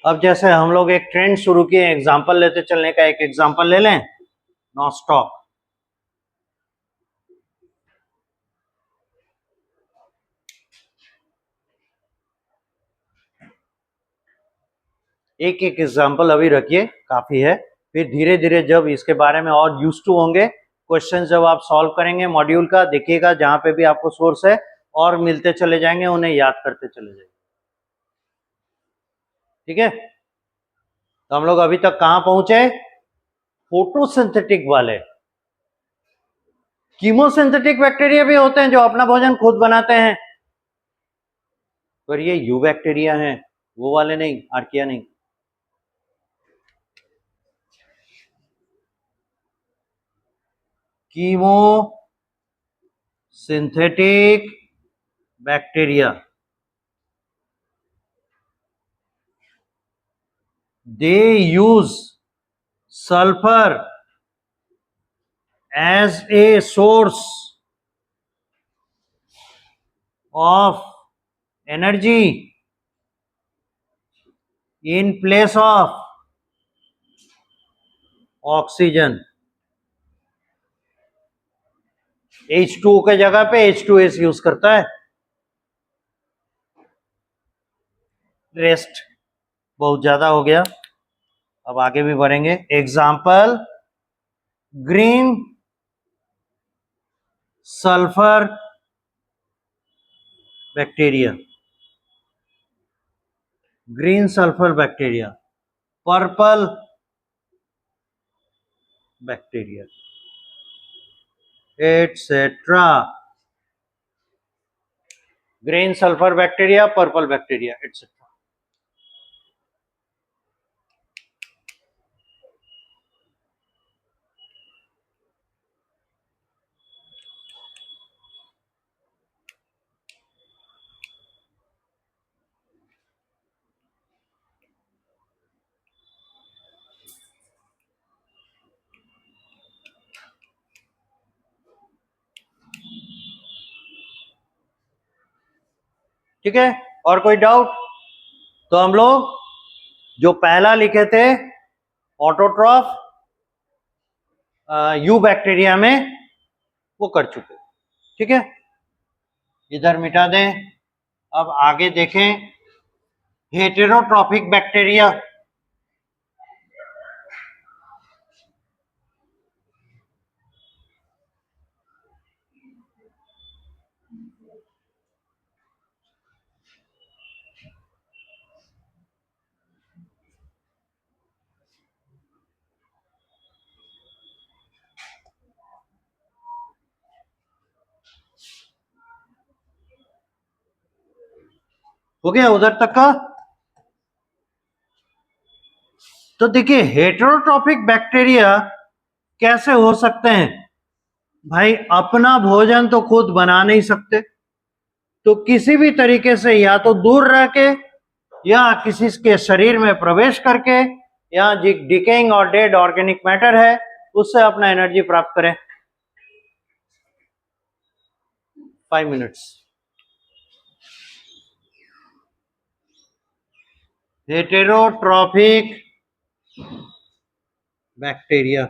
अब जैसे हम लोग एक ट्रेंड शुरू किए, एग्जाम्पल लेते चलने का, एक एग्जाम्पल ले लें, नॉस्टॉक। एक एक एग्जाम्पल अभी रखिए, काफी है। फिर धीरे धीरे जब इसके बारे में और यूज टू होंगे, क्वेश्चन जब आप सॉल्व करेंगे मॉड्यूल का, देखिएगा जहां पे भी आपको सोर्स है और मिलते चले जाएंगे, उन्हें याद करते चले जाएंगे। ठीक है, तो हम लोग अभी तक कहां पहुंचे? फोटोसिंथेटिक वाले। कीमोसिंथेटिक बैक्टीरिया भी होते हैं जो अपना भोजन खुद बनाते हैं, पर ये यू बैक्टीरिया हैं, वो वाले नहीं, आर्किया नहीं। Chemo synthetic bacteria, they use sulphur as a source of energy in place of oxygen। H2O के जगह पे H2S यूज करता है। रेस्ट बहुत ज्यादा हो गया, अब आगे भी बढ़ेंगे। Example, green sulphur bacteria, green sulphur bacteria, purple bacteria, etcetera. Green sulphur bacteria, purple bacteria, etcetera. ठीक है, और कोई डाउट? तो हम लोग जो पहला लिखे थे ऑटोट्रॉफ यू बैक्टीरिया में, वो कर चुके। ठीक है, इधर मिटा दें। अब आगे देखें, हेटेरोट्रॉफिक बैक्टीरिया। हो गया उधर तक का? तो देखिए, हेटेरोट्रॉफिक बैक्टीरिया कैसे हो सकते हैं? भाई, अपना भोजन तो खुद बना नहीं सकते, तो किसी भी तरीके से या तो दूर रह के या किसी के शरीर में प्रवेश करके, या डिकेइंग और डेड ऑर्गेनिक मैटर है उससे अपना एनर्जी प्राप्त करें। 5 minutes. Heterotrophic bacteria,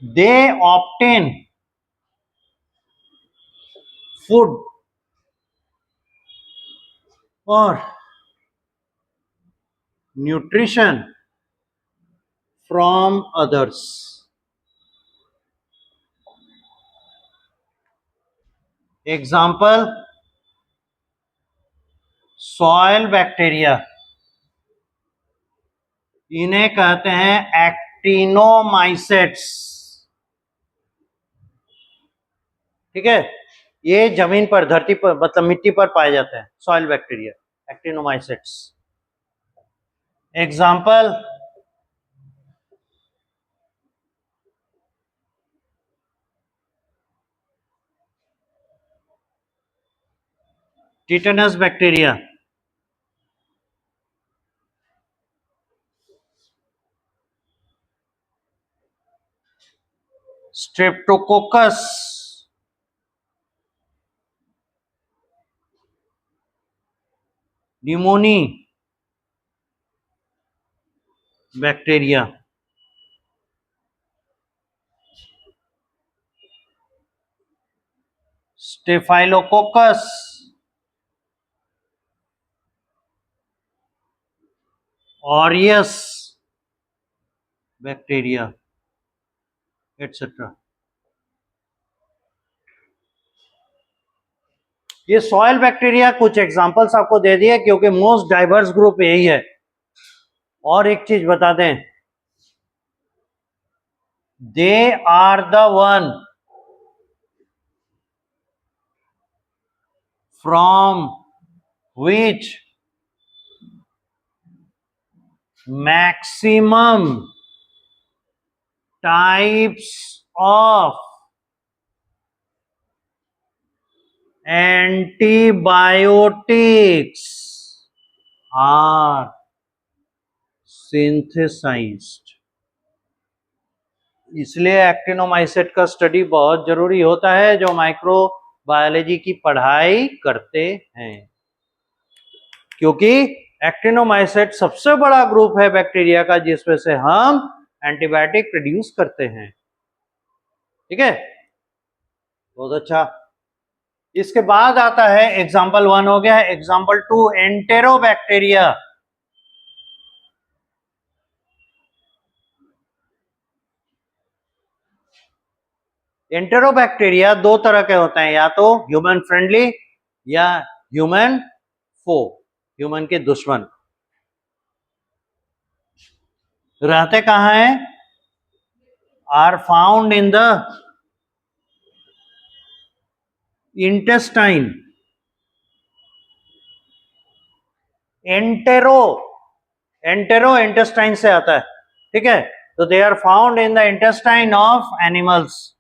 they obtain food or nutrition from others। Example, soil bacteria, इन्हें कहते हैं एक्टिनोमाइसेट्स। ठीक है, ये जमीन पर, धरती पर, मतलब मिट्टी पर पाए जाते हैं, soil bacteria, actinomycetes. Example, tetanus bacteria, Streptococcus, pneumoniae bacteria, staphylococcus aureus bacteria etcetera. ये सॉइल बैक्टीरिया कुछ एग्जांपल्स आपको दे दिए क्योंकि मोस्ट डाइवर्स ग्रुप यही है। और एक चीज बता दें, they are the one from which maximum types of antibiotics are synthesised. इसलिए एक्टिनोमाइसेट का स्टडी बहुत जरूरी होता है जो माइक्रोबायोलॉजी की पढ़ाई करते हैं, क्योंकि एक्टिनोमाइसेट सबसे बड़ा ग्रुप है बैक्टीरिया का जिसमें से हम एंटीबायोटिक प्रोड्यूस करते हैं। ठीक है, बहुत अच्छा। इसके बाद आता है एग्जाम्पल 1 हो गया, एग्जाम्पल 2 एंटेरोबैक्टीरिया। एंटेरोबैक्टीरिया दो तरह के होते हैं, या तो ह्यूमन फ्रेंडली या ह्यूमन फो, ह्यूमन के दुश्मन। रहते कहां हैं? Are found in the intestine. Entero, entero intestine से आता है, ठीक है। तो they are found in the intestine of animals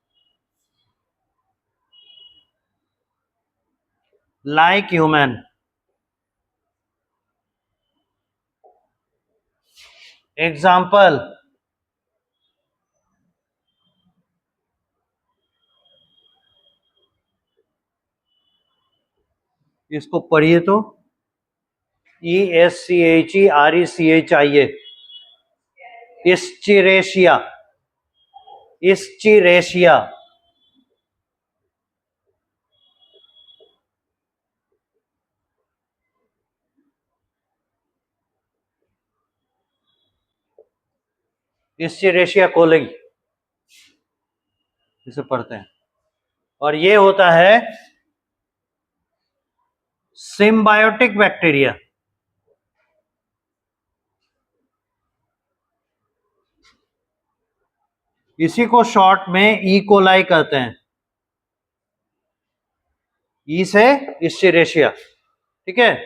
like human. Example, इसको पढ़िए तो, ESCHERECHIA, इस्चिरेशिया, इस्चिरेशिया। इस्चिरेशिया कोली इसे पढ़ते हैं। और ये होता है सिम्बायोटिक बैक्टीरिया। इसी को शॉर्ट में ई कोलाई कहते हैं, ई से इस्चिरेशिया, ठीक है।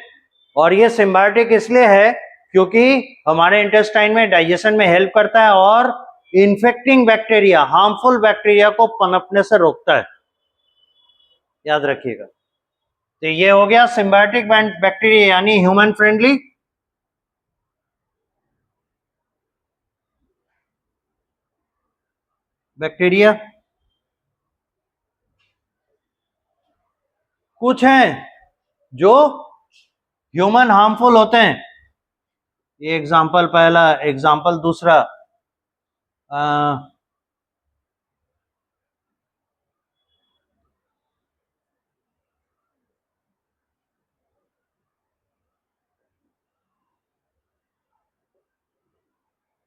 और ये सिम्बायोटिक इसलिए है क्योंकि हमारे इंटेस्टाइन में डाइजेशन में हेल्प करता है और इन्फेक्टिंग बैक्टीरिया, हार्मफुल बैक्टीरिया को पनपने से रोकता है, याद रखिएगा। तो ये हो गया सिम्बायोटिक बैक्टीरिया यानी ह्यूमन फ्रेंडली। बैक्टीरिया कुछ हैं जो ह्यूमन हार्मफुल होते हैं। ये एग्जाम्पल पहला, एग्जाम्पल दूसरा,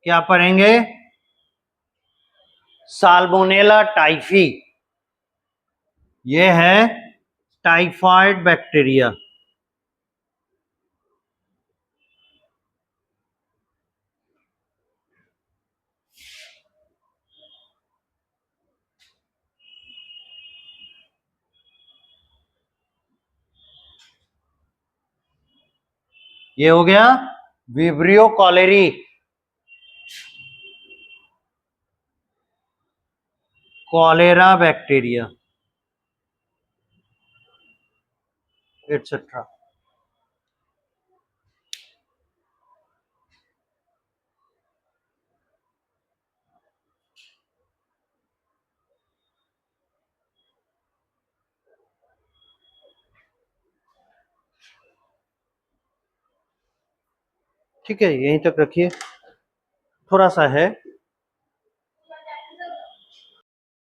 क्या पढ़ेंगे? साल्मोनेला टाइफी, ये है टाइफाइड बैक्टीरिया। ये हो गया vibrio cholerae, cholera bacteria etcetera. ठीक है, यहीं तक रखिए। थोड़ा सा है